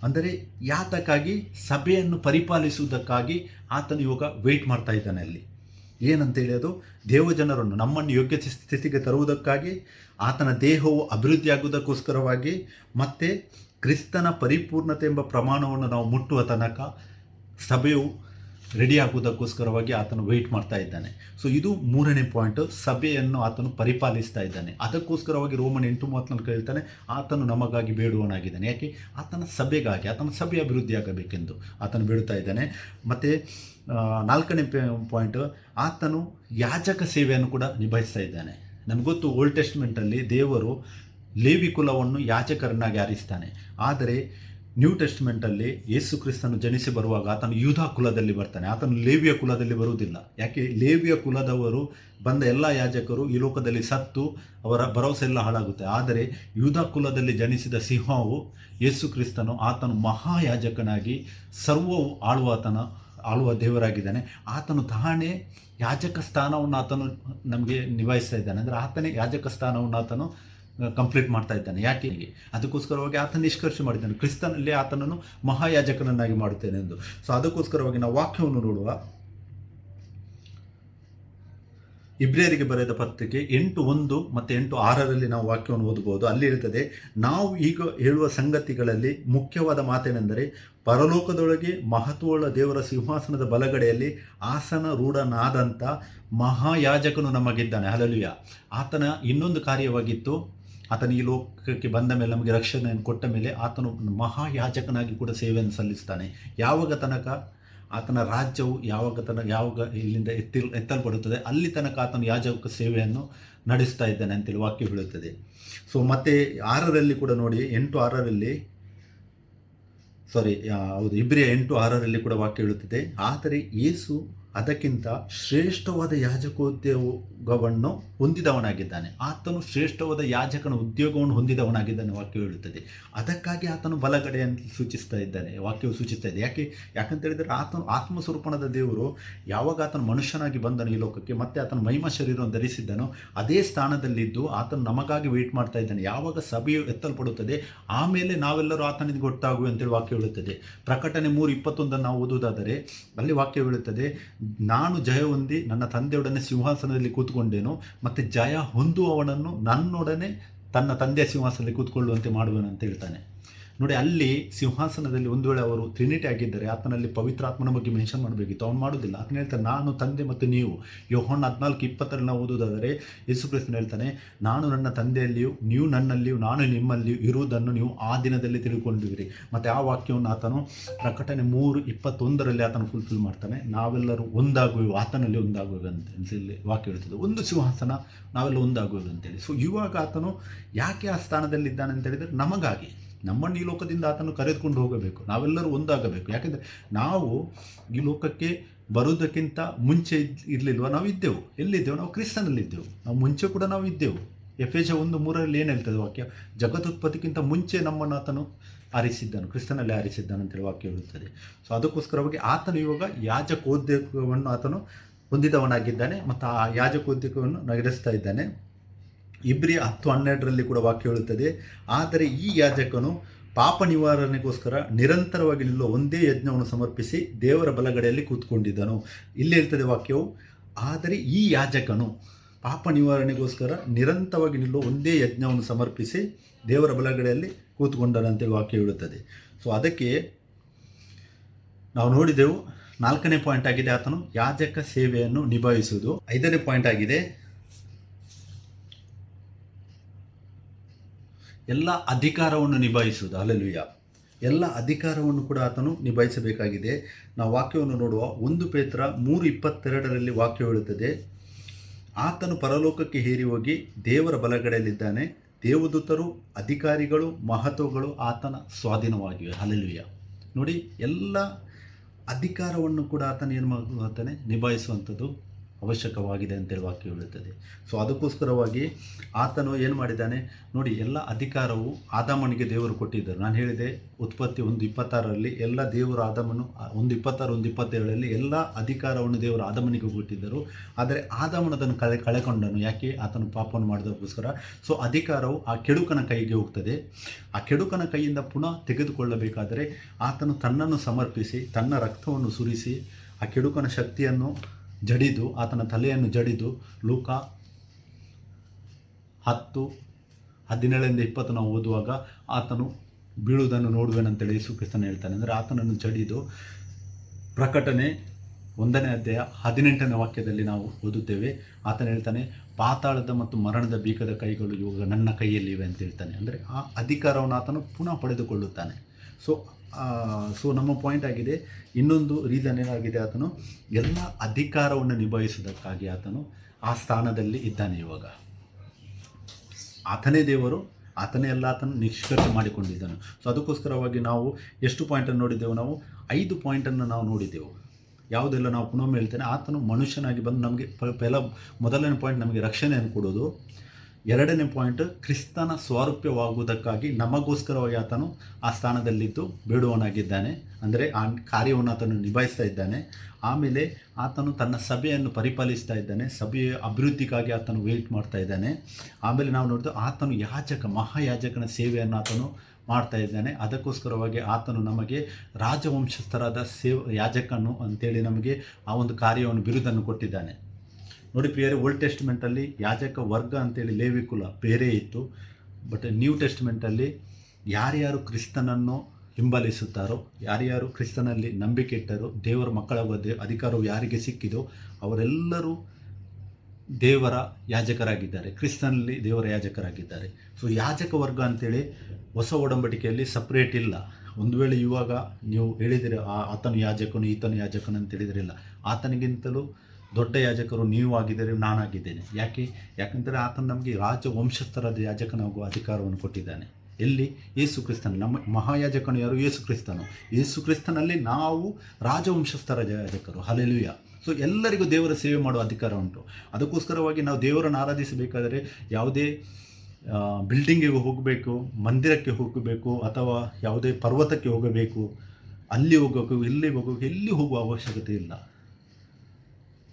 ಅಂದರೆ ಯಾತಕ್ಕಾಗಿ? ಸಭೆಯನ್ನು ಪರಿಪಾಲಿಸುವುದಕ್ಕಾಗಿ ಆತನು ಇವಾಗ ವೆಯ್ಟ್ ಮಾಡ್ತಾ ಇದ್ದಾನೆ. ಅಲ್ಲಿ ಏನಂತೇಳಿ ಅದು ದೇವಜನರನ್ನು ನಮ್ಮನ್ನು ಯೋಗ್ಯ ಸ್ಥಿತಿಗೆ ತರುವುದಕ್ಕಾಗಿ, ಆತನ ದೇಹವು ಅಭಿವೃದ್ಧಿ ಆಗುವುದಕ್ಕೋಸ್ಕರವಾಗಿ, ಮತ್ತು ಕ್ರಿಸ್ತನ ಪರಿಪೂರ್ಣತೆ ಎಂಬ ಪ್ರಮಾಣವನ್ನು ನಾವು ಮುಟ್ಟುವ ತನಕ ಸಭೆಯು ರೆಡಿ ಆಗುವುದಕ್ಕೋಸ್ಕರವಾಗಿ ಆತನು ವೆಯ್ಟ್ ಮಾಡ್ತಾ ಇದ್ದಾನೆ. ಸೊ ಇದು 3ನೇ ಪಾಯಿಂಟು. ಸಭೆಯನ್ನು ಆತನು ಪರಿಪಾಲಿಸ್ತಾ ಇದ್ದಾನೆ. ಅದಕ್ಕೋಸ್ಕರವಾಗಿ ರೋಮನ್ 8:34 ಹೇಳ್ತಾನೆ ಆತನು ನಮಗಾಗಿ ಬೇಡುವನಾಗಿದ್ದಾನೆ. ಯಾಕೆ? ಆತನ ಸಭೆಗಾಗಿ, ಆತನ ಸಭೆ ಅಭಿವೃದ್ಧಿ ಆಗಬೇಕೆಂದು ಆತನು ಬೇಡುತ್ತಾ ಇದ್ದಾನೆ. ಮತ್ತು 4ನೇ ಪಾಯಿಂಟ್, ಆತನು ಯಾಜಕ ಸೇವೆಯನ್ನು ಕೂಡ ನಿಭಾಯಿಸ್ತಾ ಇದ್ದಾನೆ. ನಮಗೊತ್ತು ಓಲ್ಡ್ ಟೆಸ್ಟ್ಮೆಂಟಲ್ಲಿ ದೇವರು ಲೇವಿ ಕುಲವನ್ನು ಯಾಜಕರನ್ನಾಗಿ ಆರಿಸ್ತಾನೆ. ಆದರೆ ನ್ಯೂ ಟೆಸ್ಟ್ಮೆಂಟಲ್ಲಿ ಯೇಸು ಕ್ರಿಸ್ತನು ಜನಿಸಿ ಬರುವಾಗ ಆತನು ಯೂದ ಕುಲದಲ್ಲಿ ಬರ್ತಾನೆ, ಆತನು ಲೇವಿಯ ಕುಲದಲ್ಲಿ ಬರುವುದಿಲ್ಲ. ಯಾಕೆ? ಲೇವಿಯ ಕುಲದವರು ಬಂದ ಎಲ್ಲ ಯಾಜಕರು ಈ ಲೋಕದಲ್ಲಿ ಸತ್ತು ಅವರ ಭರವಸೆ ಎಲ್ಲ ಹಾಳಾಗುತ್ತೆ. ಆದರೆ ಯೂದ ಕುಲದಲ್ಲಿ ಜನಿಸಿದ ಸಿಂಹವು ಯೇಸು ಕ್ರಿಸ್ತನು, ಆತನು ಮಹಾಯಾಜಕನಾಗಿ ಸರ್ವವು ಆಳುವ ದೇವರಾಗಿದ್ದಾನೆ. ಆತನು ತಾನೇ ಯಾಜಕ ಸ್ಥಾನವನ್ನು ಆತನು ನಮಗೆ ನಿಭಾಯಿಸ್ತಾ ಇದ್ದಾನೆ. ಅಂದರೆ ಆತನೇ ಯಾಜಕ ಸ್ಥಾನವನ್ನು ಆತನು ಕಂಪ್ಲೀಟ್ ಮಾಡ್ತಾ ಇದ್ದಾನೆ. ಯಾಕೆ? ಅದಕ್ಕೋಸ್ಕರವಾಗಿ ಆತನ ನಿಷ್ಕರ್ಷೆ ಮಾಡಿದ್ದಾನೆ, ಕ್ರಿಸ್ತನಲ್ಲಿ ಆತನನ್ನು ಮಹಾಯಾಜಕನನ್ನಾಗಿ ಮಾಡುತ್ತೇನೆ ಎಂದು. ಸೊ ಅದಕ್ಕೋಸ್ಕರವಾಗಿ ನಾವು ವಾಕ್ಯವನ್ನು ನೋಡುವ ಇಬ್ರಿಯರಿಗೆ ಬರೆದ ಪತ್ರಿಕೆ 8:1 ಮತ್ತು 8:6 ನಾವು ವಾಕ್ಯವನ್ನು ಓದಬಹುದು. ಅಲ್ಲಿ ಹೇಳ್ತದೆ, ನಾವು ಈಗ ಹೇಳುವ ಸಂಗತಿಗಳಲ್ಲಿ ಮುಖ್ಯವಾದ ಮಾತೇನೆಂದರೆ, ಪರಲೋಕದೊಳಗೆ ಮಹತ್ವವುಳ್ಳ ದೇವರ ಸಿಂಹಾಸನದ ಬಲಗಡೆಯಲ್ಲಿ ಆಸನ ರೂಢನಾದಂಥ ಮಹಾಯಾಜಕನು ನಮಗಿದ್ದಾನೆ. ಹಲ್ಲೆಲೂಯಾ. ಆತನ ಇನ್ನೊಂದು ಕಾರ್ಯವಾಗಿತ್ತು, ಆತನ ಈ ಲೋಕಕ್ಕೆ ಬಂದ ಮೇಲೆ ನಮಗೆ ರಕ್ಷಣೆಯನ್ನು ಕೊಟ್ಟ ಮೇಲೆ ಆತನು ಮಹಾಯಾಜಕನಾಗಿ ಕೂಡ ಸೇವೆಯನ್ನು ಸಲ್ಲಿಸ್ತಾನೆ. ಯಾವಾಗ ತನಕ ಆತನ ರಾಜ್ಯವು ಯಾವಾಗ ಇಲ್ಲಿಂದ ಎತ್ತಲ್ಪಡುತ್ತದೆ ಅಲ್ಲಿ ತನಕ ಆತನು ಯಾಜಕ ಸೇವೆಯನ್ನು ನಡೆಸ್ತಾ ಇದ್ದಾನೆ ಅಂತೇಳಿ ವಾಕ್ಯ ಹೇಳುತ್ತದೆ. ಸೊ ಮತ್ತೆ 6 ಕೂಡ ನೋಡಿ, 8:6 ಇಬ್ರಿಯ 8:6 ಕೂಡ ವಾಕ್ಯ ಹೇಳುತ್ತದೆ, ಆದರೆ ಯೇಸು ಅದಕ್ಕಿಂತ ಶ್ರೇಷ್ಠವಾದ ಯಾಜಕೋದ್ಯೋಗವನ್ನು ಹೊಂದಿದವನಾಗಿದ್ದಾನೆ. ಆತನು ಶ್ರೇಷ್ಠವಾದ ಯಾಜಕನ ಉದ್ಯೋಗವನ್ನು ಹೊಂದಿದವನಾಗಿದ್ದಾನೆ ವಾಕ್ಯ ಹೇಳುತ್ತದೆ. ಅದಕ್ಕಾಗಿ ಆತನು ಬಲಗಡೆಯನ್ನು ಸೂಚಿಸ್ತಾ ಇದ್ದಾನೆ, ವಾಕ್ಯವು ಸೂಚಿಸ್ತಾ ಇದೆ. ಯಾಕಂತ ಹೇಳಿದರೆ ಆತನು ಆತ್ಮಸ್ವರೂಪಣದ ದೇವರು ಯಾವಾಗ ಆತನು ಮನುಷ್ಯನಾಗಿ ಬಂದನು ಈ ಲೋಕಕ್ಕೆ, ಮತ್ತೆ ಆತನು ಮಹಿಮಾ ಶರೀರವನ್ನು ಧರಿಸಿದ್ದನು, ಅದೇ ಸ್ಥಾನದಲ್ಲಿದ್ದು ಆತನು ನಮಗಾಗಿ ವೇಟ್ ಮಾಡ್ತಾ ಇದ್ದಾನೆ. ಯಾವಾಗ ಸಭೆಯು ಎತ್ತಲ್ಪಡುತ್ತದೆ ಆಮೇಲೆ ನಾವೆಲ್ಲರೂ ಆತನಿಗೆ ಗೊತ್ತಾಗುವೆ ಅಂತೇಳಿ ವಾಕ್ಯ ಹೇಳುತ್ತದೆ. ಪ್ರಕಟಣೆ 3:21 ನಾವು ಓದುವುದಾದರೆ ಅಲ್ಲಿ ವಾಕ್ಯ ಹೇಳುತ್ತದೆ, ನಾನು ಜಯ ಹೊಂದಿ ನನ್ನ ತಂದೆಯೊಡನೆ ಸಿಂಹಾಸನದಲ್ಲಿ ಕೂತ್ಕೊಂಡೇನು, ಮತ್ತು ಜಯ ಹೊಂದುವವನನ್ನು ನನ್ನೊಡನೆ ತನ್ನ ತಂದೆಯ ಸಿಂಹಾಸನದಲ್ಲಿ ಕೂತ್ಕೊಳ್ಳುವಂತೆ ಮಾಡುವನು ಅಂತ ಹೇಳ್ತಾನೆ. ನೋಡಿ, ಅಲ್ಲಿ ಸಿಂಹಾಸನದಲ್ಲಿ ಒಂದು ವೇಳೆ ಅವರು ಟ್ರಿನಿಟಿ ಆಗಿದ್ದರೆ ಆತನಲ್ಲಿ ಪವಿತ್ರಾತ್ಮನ ಬಗ್ಗೆ ಮೆನ್ಷನ್ ಮಾಡಬೇಕಿತ್ತು, ಅವನು ಮಾಡೋದಿಲ್ಲ. ಆತನ ಹೇಳ್ತಾನೆ, ನಾನು ತಂದೆ ಮತ್ತು ನೀವು. ಯೋಹಾನ 14:20 ನಾವು ಓದುವುದಾದರೆ ಯೇಸು ಕ್ರಿಸ್ತನು ಹೇಳ್ತಾನೆ, ನಾನು ನನ್ನ ತಂದೆಯಲ್ಲಿಯೂ ನೀವು ನನ್ನಲ್ಲಿಯೂ ನಾನು ನಿಮ್ಮಲ್ಲಿಯೂ ಇರುವುದನ್ನು ನೀವು ಆ ದಿನದಲ್ಲಿ ತಿಳ್ಕೊಂಡಿದ್ದೀರಿ. ಮತ್ತು ಆ ವಾಕ್ಯವನ್ನು ಆತನು ಪ್ರಕಟಣೆ 3:21 ಆತನು ಫುಲ್ಫಿಲ್ ಮಾಡ್ತಾನೆ. ನಾವೆಲ್ಲರೂ ಒಂದಾಗುವೆವು, ಆತನಲ್ಲಿ ಒಂದಾಗುವೆ ಅಂತೇಳಿ ವಾಕ್ಯ ಹೇಳ್ತದೆ. ಒಂದು ಸಿಂಹಾಸನ, ನಾವೆಲ್ಲ ಒಂದಾಗುವೆವು ಅಂತೇಳಿ. ಸೊ ಇವಾಗ ಆತನು ಯಾಕೆ ಆ ಸ್ಥಾನದಲ್ಲಿದ್ದಾನೆ ಅಂತ ಹೇಳಿದರೆ, ನಮಗಾಗಿ, ನಮ್ಮನ್ನು ಈ ಲೋಕದಿಂದ ಆತನು ಕರೆದುಕೊಂಡು ಹೋಗಬೇಕು, ನಾವೆಲ್ಲರೂ ಒಂದಾಗಬೇಕು. ಯಾಕೆಂದರೆ ನಾವು ಈ ಲೋಕಕ್ಕೆ ಬರುವುದಕ್ಕಿಂತ ಮುಂಚೆ ಇರಲಿಲ್ವ, ನಾವು ಇದ್ದೆವು. ಎಲ್ಲಿದ್ದೆವು? ನಾವು ಕ್ರಿಸ್ತನಲ್ಲಿದ್ದೆವು. ನಾವು ಮುಂಚೆ ಕೂಡ ನಾವು ಇದ್ದೆವು. ಎಫೆಸ 1:3 ಏನು ಹೇಳ್ತದೆ ವಾಕ್ಯ? ಜಗದುತ್ಪತ್ತಿಗಿಂತ ಮುಂಚೆ ನಮ್ಮನ್ನು ಆತನು ಆರಿಸಿದ್ದನು, ಕ್ರಿಸ್ತನಲ್ಲಿ ಆರಿಸಿದ್ದಾನೆ ಅಂತೇಳಿ ವಾಕ್ಯ ಹೇಳುತ್ತದೆ. ಸೊ ಅದಕ್ಕೋಸ್ಕರವಾಗಿ ಆತನು ಇವಾಗ ಯಾಜಕೋದ್ಯೋಗವನ್ನು ಆತನು ಹೊಂದಿದವನಾಗಿದ್ದಾನೆ ಮತ್ತು ಆ ಯಾಜಕೋದ್ಯೋಗವನ್ನು ನಡೆಸ್ತಾ ಇದ್ದಾನೆ. ಇಬ್ರಿಯ 10:12 ಕೂಡ ವಾಕ್ಯ ಹೇಳುತ್ತದೆ, ಆದರೆ ಈ ಯಾಜಕನು ಪಾಪ ನಿವಾರಣೆಗೋಸ್ಕರ ನಿರಂತರವಾಗಿ ನಿಲ್ಲುವ ಒಂದೇ ಯಜ್ಞವನ್ನು ಸಮರ್ಪಿಸಿ ದೇವರ ಬಲಗಡೆಯಲ್ಲಿ ಕೂತ್ಕೊಂಡಿದ್ದನು. ಇಲ್ಲಿ ಹೇಳ್ತದೆ ವಾಕ್ಯವು, ಆದರೆ ಈ ಯಾಜಕನು ಪಾಪ ನಿವಾರಣೆಗೋಸ್ಕರ ನಿರಂತರವಾಗಿ ನಿಲ್ಲುವ ಒಂದೇ ಯಜ್ಞವನ್ನು ಸಮರ್ಪಿಸಿ ದೇವರ ಬಲಗಡೆಯಲ್ಲಿ ಕೂತ್ಕೊಂಡನಂತೇಳಿ ವಾಕ್ಯ ಹೇಳುತ್ತದೆ. ಸೊ ಅದಕ್ಕೆ ನಾವು ನೋಡಿದೆವು. 4ನೇ ಪಾಯಿಂಟ್ ಆಗಿದೆ ಆತನು ಯಾಜಕ ಸೇವೆಯನ್ನು ನಿಭಾಯಿಸುವುದು. 5ನೇ ಪಾಯಿಂಟ್ ಆಗಿದೆ ಎಲ್ಲ ಅಧಿಕಾರವನ್ನು ನಿಭಾಯಿಸುವುದು. ಹಲ್ಲೆಲೂಯಾ. ಎಲ್ಲ ಅಧಿಕಾರವನ್ನು ಕೂಡ ಆತನು ನಿಭಾಯಿಸಬೇಕಾಗಿದೆ. ನಾವು ವಾಕ್ಯವನ್ನು ನೋಡುವ 1 ಪೇತ್ರ 3:22 ವಾಕ್ಯ ಹೇಳುತ್ತದೆ, ಆತನು ಪರಲೋಕಕ್ಕೆ ಏರಿ ಹೋಗಿ ದೇವರ ಬಲಗಡೆಯಲ್ಲಿದ್ದಾನೆ, ದೇವದೂತರು ಅಧಿಕಾರಿಗಳು ಮಹತ್ವಗಳು ಆತನ ಸ್ವಾಧೀನವಾಗಿವೆ. ಹಲ್ಲೆಲೂಯಾ. ನೋಡಿ, ಎಲ್ಲ ಅಧಿಕಾರವನ್ನು ಕೂಡ ಆತನು ಏನು ಮಾಡ್ತಾನೆ? ನಿಭಾಯಿಸುವಂಥದ್ದು ಅವಶ್ಯಕವಾಗಿದೆ ಅಂತೇಳಿ ವಾಕ್ಯ ಹೇಳುತ್ತದೆ. ಸೊ ಅದಕ್ಕೋಸ್ಕರವಾಗಿ ಆತನು ಏನು ಮಾಡಿದ್ದಾನೆ ನೋಡಿ, ಎಲ್ಲ ಅಧಿಕಾರವು ಆದಾಮನಿಗೆ ದೇವರು ಕೊಟ್ಟಿದ್ದರು. ನಾನು ಹೇಳಿದೆ ಉತ್ಪತ್ತಿ 1:26 ಎಲ್ಲ ದೇವರು ಆದಾಮನು 1:26, 1:27 ಎಲ್ಲ ಅಧಿಕಾರವನ್ನು ದೇವರು ಆದಾಮನಿಗೆ ಕೊಟ್ಟಿದ್ದರು. ಆದರೆ ಆದಾಮನದನ್ನು ಕಳೆಕೊಂಡನು. ಯಾಕೆ? ಆತನು ಪಾಪವನ್ನು ಮಾಡಿದಕ್ಕೋಸ್ಕರ. ಸೊ ಅಧಿಕಾರವು ಆ ಕೆಡುಕನ ಕೈಗೆ ಹೋಗ್ತದೆ. ಆ ಕೆಡುಕನ ಕೈಯಿಂದ ಪುನಃ ತೆಗೆದುಕೊಳ್ಳಬೇಕಾದರೆ ಆತನು ತನ್ನನ್ನು ಸಮರ್ಪಿಸಿ ತನ್ನ ರಕ್ತವನ್ನು ಸುರಿಸಿ ಆ ಕೆಡುಕನ ಶಕ್ತಿಯನ್ನು ಜಡಿದು, ಆತನ ತಲೆಯನ್ನು ಜಡಿದು, ಲೂಕ 10:17-20 ನಾವು ಓದುವಾಗ ಆತನು ಬೀಳುವುದನ್ನು ನೋಡುವೆನಂತೇಳಿ ಯೇಸು ಕ್ರಿಸ್ತನು ಹೇಳ್ತಾನೆ. ಅಂದರೆ ಆತನನ್ನು ಜಡಿದು, ಪ್ರಕಟಣೆ 1ನೇ ಅಧ್ಯಾಯ 18ನೇ ವಾಕ್ಯದಲ್ಲಿ ನಾವು ಓದುತ್ತೇವೆ. ಆತನು ಹೇಳ್ತಾನೆ, ಪಾತಾಳದ ಮತ್ತು ಮರಣದ ಬೀಗದ ಕೈಗಳು ಇವಾಗ ನನ್ನ ಕೈಯಲ್ಲಿವೆ ಅಂತ ಹೇಳ್ತಾನೆ. ಅಂದರೆ ಆ ಅಧಿಕಾರವನ್ನು ಆತನು ಪುನಃ ಪಡೆದುಕೊಳ್ಳುತ್ತಾನೆ. ಸೊ ನಮ್ಮ ಪಾಯಿಂಟ್ ಆಗಿದೆ. ಇನ್ನೊಂದು ರೀಸನ್ ಏನಾಗಿದೆ, ಆತನು ಎಲ್ಲ ಅಧಿಕಾರವನ್ನು ನಿಭಾಯಿಸುವುದಕ್ಕಾಗಿ ಆತನು ಆ ಸ್ಥಾನದಲ್ಲಿ ಇದ್ದಾನೆ. ಇವಾಗ ಆತನೇ ದೇವರು, ಆತನೇ ಎಲ್ಲ ಆತನು ನಿಷ್ಕರ್ಷೆ ಮಾಡಿಕೊಂಡಿದ್ದನು. ಸೊ ಅದಕ್ಕೋಸ್ಕರವಾಗಿ ನಾವು ಎಷ್ಟು ಪಾಯಿಂಟನ್ನು ನೋಡಿದ್ದೆವು? ನಾವು 5 ಪಾಯಿಂಟನ್ನು ನಾವು ನೋಡಿದ್ದೆವು. ಯಾವುದೆಲ್ಲ ನಾವು ಪುನಃ ಹೇಳ್ತೇನೆ, ಆತನು ಮನುಷ್ಯನಾಗಿ ಬಂದು ನಮಗೆ ಮೊದಲನೇ ಪಾಯಿಂಟ್ ನಮಗೆ ರಕ್ಷಣೆಯನ್ನು ಕೊಡೋದು. ಎರಡನೇ ಪಾಯಿಂಟ್ ಕ್ರಿಸ್ತನ ಸ್ವಾರೂಪ್ಯವಾಗುವುದಕ್ಕಾಗಿ ನಮಗೋಸ್ಕರವಾಗಿ ಆತನು ಆ ಸ್ಥಾನದಲ್ಲಿದ್ದು ಬೇಡುವನಾಗಿದ್ದಾನೆ, ಅಂದರೆ ಆ ಕಾರ್ಯವನ್ನು ಆತನು ನಿಭಾಯಿಸ್ತಾ ಇದ್ದಾನೆ. ಆಮೇಲೆ ಆತನು ತನ್ನ ಸಭೆಯನ್ನು ಪರಿಪಾಲಿಸ್ತಾ ಇದ್ದಾನೆ, ಸಭೆಯ ಅಭಿವೃದ್ಧಿಗಾಗಿ ಆತನು ವೆಯ್ಟ್ ಮಾಡ್ತಾ ಇದ್ದಾನೆ. ಆಮೇಲೆ ನಾವು ನೋಡಿದ್ದು ಆತನು ಮಹಾಯಾಜಕನ ಸೇವೆಯನ್ನು ಆತನು ಮಾಡ್ತಾ ಇದ್ದಾನೆ. ಅದಕ್ಕೋಸ್ಕರವಾಗಿ ಆತನು ನಮಗೆ ರಾಜವಂಶಸ್ಥರಾದ ಯಾಜಕನು ಅಂತೇಳಿ ನಮಗೆ ಆ ಒಂದು ಕಾರ್ಯವನ್ನು ಬಿರುದನ್ನು ಕೊಟ್ಟಿದ್ದಾನೆ. ನೋಡಿ ಪ್ರಿಯರೇ, ಓಲ್ಡ್ ಟೆಸ್ಟ್ಮೆಂಟಲ್ಲಿ ಯಾಜಕ ವರ್ಗ ಅಂತೇಳಿ ಲೇವಿ ಕುಲ ಬೇರೆ ಇತ್ತು. ಬಟ್ ನ್ಯೂ ಟೆಸ್ಟ್ಮೆಂಟಲ್ಲಿ ಯಾರ್ಯಾರು ಕ್ರಿಸ್ತನನ್ನು ಹಿಂಬಾಲಿಸುತ್ತಾರೋ, ಯಾರ್ಯಾರು ಕ್ರಿಸ್ತನಲ್ಲಿ ನಂಬಿಕೆ ಇಟ್ಟರೋ, ದೇವರ ಮಕ್ಕಳಾಗುವ ಅಧಿಕಾರವು ಯಾರಿಗೆ ಸಿಕ್ಕಿದೋ ಅವರೆಲ್ಲರೂ ದೇವರ ಯಾಜಕರಾಗಿದ್ದಾರೆ, ಕ್ರಿಸ್ತನಲ್ಲಿ ದೇವರ ಯಾಜಕರಾಗಿದ್ದಾರೆ. ಸೊ ಯಾಜಕ ವರ್ಗ ಅಂತೇಳಿ ಹೊಸ ಒಡಂಬಡಿಕೆಯಲ್ಲಿ ಸಪ್ರೇಟ್ ಇಲ್ಲ. ಒಂದು ವೇಳೆ ಇವಾಗ ನೀವು ಹೇಳಿದರೆ ಆತನು ಯಾಜಕನು ಈತನು ಯಾಜಕನು ಅಂತ ಹೇಳಿದ್ರಿಲ್ಲ, ಆತನಿಗಿಂತಲೂ ದೊಡ್ಡ ಯಾಜಕರು ನೀವು ಆಗಿದ್ದರೆ ನಾನಾಗಿದ್ದೇನೆ. ಯಾಕೆಂದರೆ ಆತನು ನಮಗೆ ರಾಜವಂಶಸ್ಥರಾದ ಯಾಜಕನಾಗುವ ಅಧಿಕಾರವನ್ನು ಕೊಟ್ಟಿದ್ದಾನೆ. ಎಲ್ಲಿ? ಯೇಸು ಕ್ರಿಸ್ತನ. ನಮ್ಮ ಮಹಾಯಾಜಕನು ಯಾರು? ಯೇಸು ಕ್ರಿಸ್ತನು. ಯೇಸು ಕ್ರಿಸ್ತನಲ್ಲಿ ನಾವು ರಾಜವಂಶಸ್ಥರ ಯಾಜಕರು. ಹಲ್ಲೆಲೂಯಾ. ಸೊ ಎಲ್ಲರಿಗೂ ದೇವರ ಸೇವೆ ಮಾಡುವ ಅಧಿಕಾರ ಉಂಟು. ಅದಕ್ಕೋಸ್ಕರವಾಗಿ ನಾವು ದೇವರನ್ನು ಆರಾಧಿಸಬೇಕಾದರೆ ಯಾವುದೇ ಬಿಲ್ಡಿಂಗಿಗೆ ಹೋಗಬೇಕು, ಮಂದಿರಕ್ಕೆ ಹೋಗಬೇಕು, ಅಥವಾ ಯಾವುದೇ ಪರ್ವತಕ್ಕೆ ಹೋಗಬೇಕು, ಅಲ್ಲಿ ಹೋಗಬೇಕು, ಇಲ್ಲಿ ಹೋಗಬೇಕು, ಎಲ್ಲಿ ಹೋಗುವ ಅವಶ್ಯಕತೆ ಇಲ್ಲ.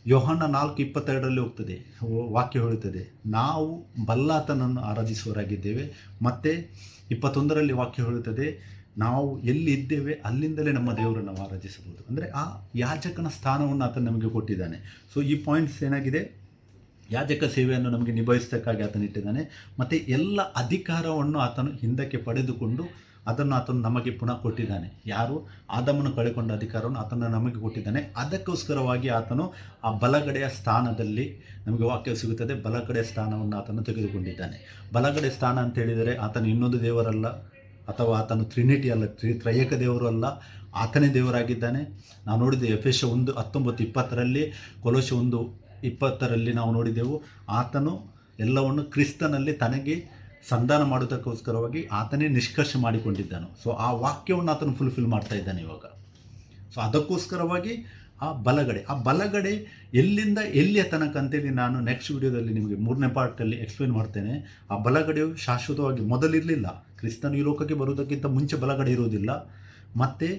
ಯೋಹಾನ 4:22 ಹೋಗ್ತದೆ, ವಾಕ್ಯ ಹೇಳುತ್ತದೆ, ನಾವು ಬಲ್ಲಾತನನ್ನು ಆರಾಧಿಸುವವರಾಗಿದ್ದೇವೆ. ಮತ್ತು 21 ವಾಕ್ಯ ಹೇಳುತ್ತದೆ, ನಾವು ಎಲ್ಲಿ ಇದ್ದೇವೆ ಅಲ್ಲಿಂದಲೇ ನಮ್ಮ ದೇವರನ್ನು ನಾವು ಆರಾಧಿಸಬಹುದು. ಅಂದರೆ ಆ ಯಾಜಕನ ಸ್ಥಾನವನ್ನು ಆತನು ನಮಗೆ ಕೊಟ್ಟಿದ್ದಾನೆ. ಸೊ ಈ ಪಾಯಿಂಟ್ಸ್ ಏನಾಗಿದೆ, ಯಾಜಕ ಸೇವೆಯನ್ನು ನಮಗೆ ನಿಭಾಯಿಸೋದಕ್ಕಾಗಿ ಆತನು ಇಟ್ಟಿದ್ದಾನೆ. ಮತ್ತು ಎಲ್ಲ ಅಧಿಕಾರವನ್ನು ಆತನು ಹಿಂದಕ್ಕೆ ಪಡೆದುಕೊಂಡು ಅದನ್ನು ಆತನು ನಮಗೆ ಪುನಃ ಕೊಟ್ಟಿದ್ದಾನೆ. ಯಾರು? ಆದಾಮನು ಕಳೆಕೊಂಡ ಅಧಿಕಾರವನ್ನು ಆತನು ನಮಗೆ ಕೊಟ್ಟಿದ್ದಾನೆ. ಅದಕ್ಕೋಸ್ಕರವಾಗಿ ಆತನು ಆ ಬಲಗಡೆಯ ಸ್ಥಾನದಲ್ಲಿ, ನಮಗೆ ವಾಕ್ಯ ಸಿಗುತ್ತದೆ, ಬಲಗಡೆಯ ಸ್ಥಾನವನ್ನು ಆತನು ತೆಗೆದುಕೊಂಡಿದ್ದಾನೆ. ಬಲಗಡೆ ಸ್ಥಾನ ಅಂತ ಹೇಳಿದರೆ ಆತನು ಇನ್ನೊಂದು ದೇವರಲ್ಲ, ಅಥವಾ ಆತನು ಟ್ರಿನಿಟಿ ಅಲ್ಲ, ತ್ರಯೇಕ ದೇವರು ಅಲ್ಲ, ಆತನೇ ದೇವರಾಗಿದ್ದಾನೆ. ನಾವು ನೋಡಿದ್ದೆ ಎಫೆಸ 1:19-20, ಕೊಲೋಸ 1:20 ನಾವು ನೋಡಿದೆವು. ಆತನು ಎಲ್ಲವನ್ನು ಕ್ರಿಸ್ತನಲ್ಲಿ ತನಗೆ ಸಂಧಾನ ಮಾಡೋದಕ್ಕೋಸ್ಕರವಾಗಿ ಆತನೇ ನಿಷ್ಕರ್ಷೆ ಮಾಡಿಕೊಂಡಿದ್ದಾನು. ಸೊ ಆ ವಾಕ್ಯವನ್ನು ಆತನು ಫುಲ್ಫಿಲ್ ಮಾಡ್ತಾ ಇದ್ದಾನೆ ಇವಾಗ. ಸೊ ಅದಕ್ಕೋಸ್ಕರವಾಗಿ ಆ ಬಲಗಡೆ ಎಲ್ಲಿಂದ ಎಲ್ಲಿಯ ತನಕ ಅಂತೇಳಿ ನಾನು ನೆಕ್ಸ್ಟ್ ವಿಡಿಯೋದಲ್ಲಿ ನಿಮಗೆ 3ನೇ ಪಾರ್ಟಲ್ಲಿ ಎಕ್ಸ್ಪ್ಲೇನ್ ಮಾಡ್ತೇನೆ. ಆ ಬಲಗಡೆಯು ಶಾಶ್ವತವಾಗಿ ಮೊದಲಿರಲಿಲ್ಲ. ಕ್ರಿಸ್ತನು ಈ ಲೋಕಕ್ಕೆ ಬರುವುದಕ್ಕಿಂತ ಮುಂಚೆ ಬಲಗಡೆ ಇರುವುದಿಲ್ಲ. ಮತ್ತು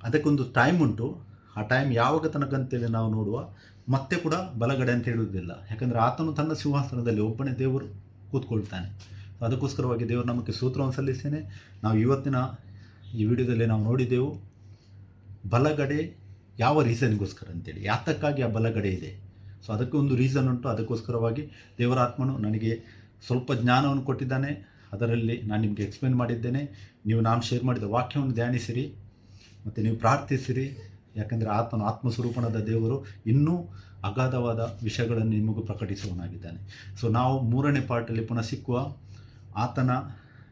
ಅದಕ್ಕೊಂದು ಟೈಮ್ ಉಂಟು. ಆ ಟೈಮ್ ಯಾವಾಗ ತನಕ ಅಂತೇಳಿ ನಾವು ನೋಡುವ. ಮತ್ತೆ ಕೂಡ ಬಲಗಡೆ ಅಂತ ಹೇಳುವುದಿಲ್ಲ, ಯಾಕಂದರೆ ಆತನು ತನ್ನ ಸಿಂಹಾಸನದಲ್ಲಿ ಒಬ್ಬನೇ ದೇವರು ಕೂತ್ಕೊಳ್ತಾನೆ. ಅದಕ್ಕೋಸ್ಕರವಾಗಿ ದೇವರು ನಮಗೆ ಸ್ತೋತ್ರವನ್ನು ಸಲ್ಲಿಸ್ತೇನೆ. ನಾವು ಇವತ್ತಿನ ಈ ವಿಡಿಯೋದಲ್ಲಿ ನಾವು ನೋಡಿದೆವು ಬಲಗಡೆ ಯಾವ ರೀಸನ್ಗೋಸ್ಕರ ಅಂತೇಳಿ, ಯಾತಕ್ಕಾಗಿ ಆ ಬಲಗಡೆ ಇದೆ. ಸೊ ಅದಕ್ಕೆ ಒಂದು ರೀಸನ್ ಉಂಟು. ಅದಕ್ಕೋಸ್ಕರವಾಗಿ ದೇವರ ಆತ್ಮನು ನನಗೆ ಸ್ವಲ್ಪ ಜ್ಞಾನವನ್ನು ಕೊಟ್ಟಿದ್ದಾನೆ. ಅದರಲ್ಲಿ ನಾನು ನಿಮಗೆ ಎಕ್ಸ್ಪ್ಲೇನ್ ಮಾಡಿದ್ದೇನೆ. ನೀವು ನಾನು ಶೇರ್ ಮಾಡಿದ ವಾಕ್ಯವನ್ನು ಧ್ಯಾನಿಸಿರಿ ಮತ್ತು ನೀವು ಪ್ರಾರ್ಥಿಸಿರಿ. ಯಾಕೆಂದರೆ ಆತನು ಆತ್ಮಸ್ವರೂಪನಾದ ದೇವರು ಇನ್ನೂ ಅಗಾಧವಾದ ವಿಷಯಗಳನ್ನು ನಿಮಗೂ ಪ್ರಕಟಿಸುವನಾಗಿದ್ದಾನೆ. ಸೊ ನಾವು 3ನೇ ಪಾರ್ಟಲ್ಲಿ ಪುನಃ ಸಿಕ್ಕುವ. ಆತನ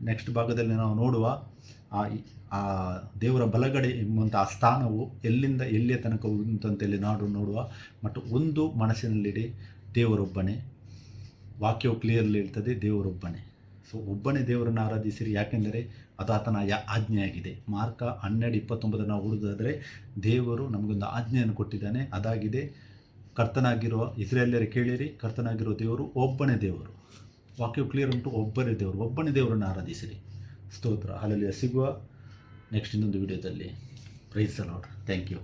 ನೆಕ್ಸ್ಟ್ ಭಾಗದಲ್ಲಿ ನಾವು ನೋಡುವ ಆ ದೇವರ ಬಲಗಡೆ ಎಂಬಂಥ ಆ ಸ್ಥಾನವು ಎಲ್ಲಿಂದ ಎಲ್ಲಿಯ ತನಕ ಉಂಟಂತೇಳಿ ನೋಡುವ. ಮತ್ತು ಒಂದು ಮನಸ್ಸಿನಲ್ಲಿಡಿ, ದೇವರೊಬ್ಬನೇ. ವಾಕ್ಯವು ಕ್ಲಿಯರ್ಲಿ ಹೇಳ್ತದೆ, ದೇವರೊಬ್ಬನೇ. ಸೊ ಒಬ್ಬನೇ ದೇವರನ್ನು ಆರಾಧಿಸಿರಿ, ಯಾಕೆಂದರೆ ಅದು ಆತನ ಆಜ್ಞೆಯಾಗಿದೆ. ಮಾರ್ಕ 12:29 ನಾವು ಓದುವುದಾದರೆ ದೇವರು ನಮಗೊಂದು ಆಜ್ಞೆಯನ್ನು ಕೊಟ್ಟಿದ್ದಾನೆ. ಅದಾಗಿದೆ, ಕರ್ತನಾಗಿರುವ ಇಸ್ರಾಯೇಲ್ಯರೇ ಕೇಳಿರಿ, ಕರ್ತನಾಗಿರುವ ದೇವರು ಒಬ್ಬನೇ ದೇವರು. ವಾಕ್ಯವು ಕ್ಲಿಯರ್ ಉಂಟು, ಒಬ್ಬನೇ ದೇವರು, ಒಬ್ಬನೇ ದೇವರನ್ನು ಆರಾಧಿಸಿರಿ. ಸ್ತೋತ್ರ. ಅಲ್ಲಲ್ಲಿ ಸಿಗುವ ನೆಕ್ಸ್ಟ್ ಇನ್ನೊಂದು ವಿಡಿಯೋದಲ್ಲಿ. Praise the Lord. Thank you.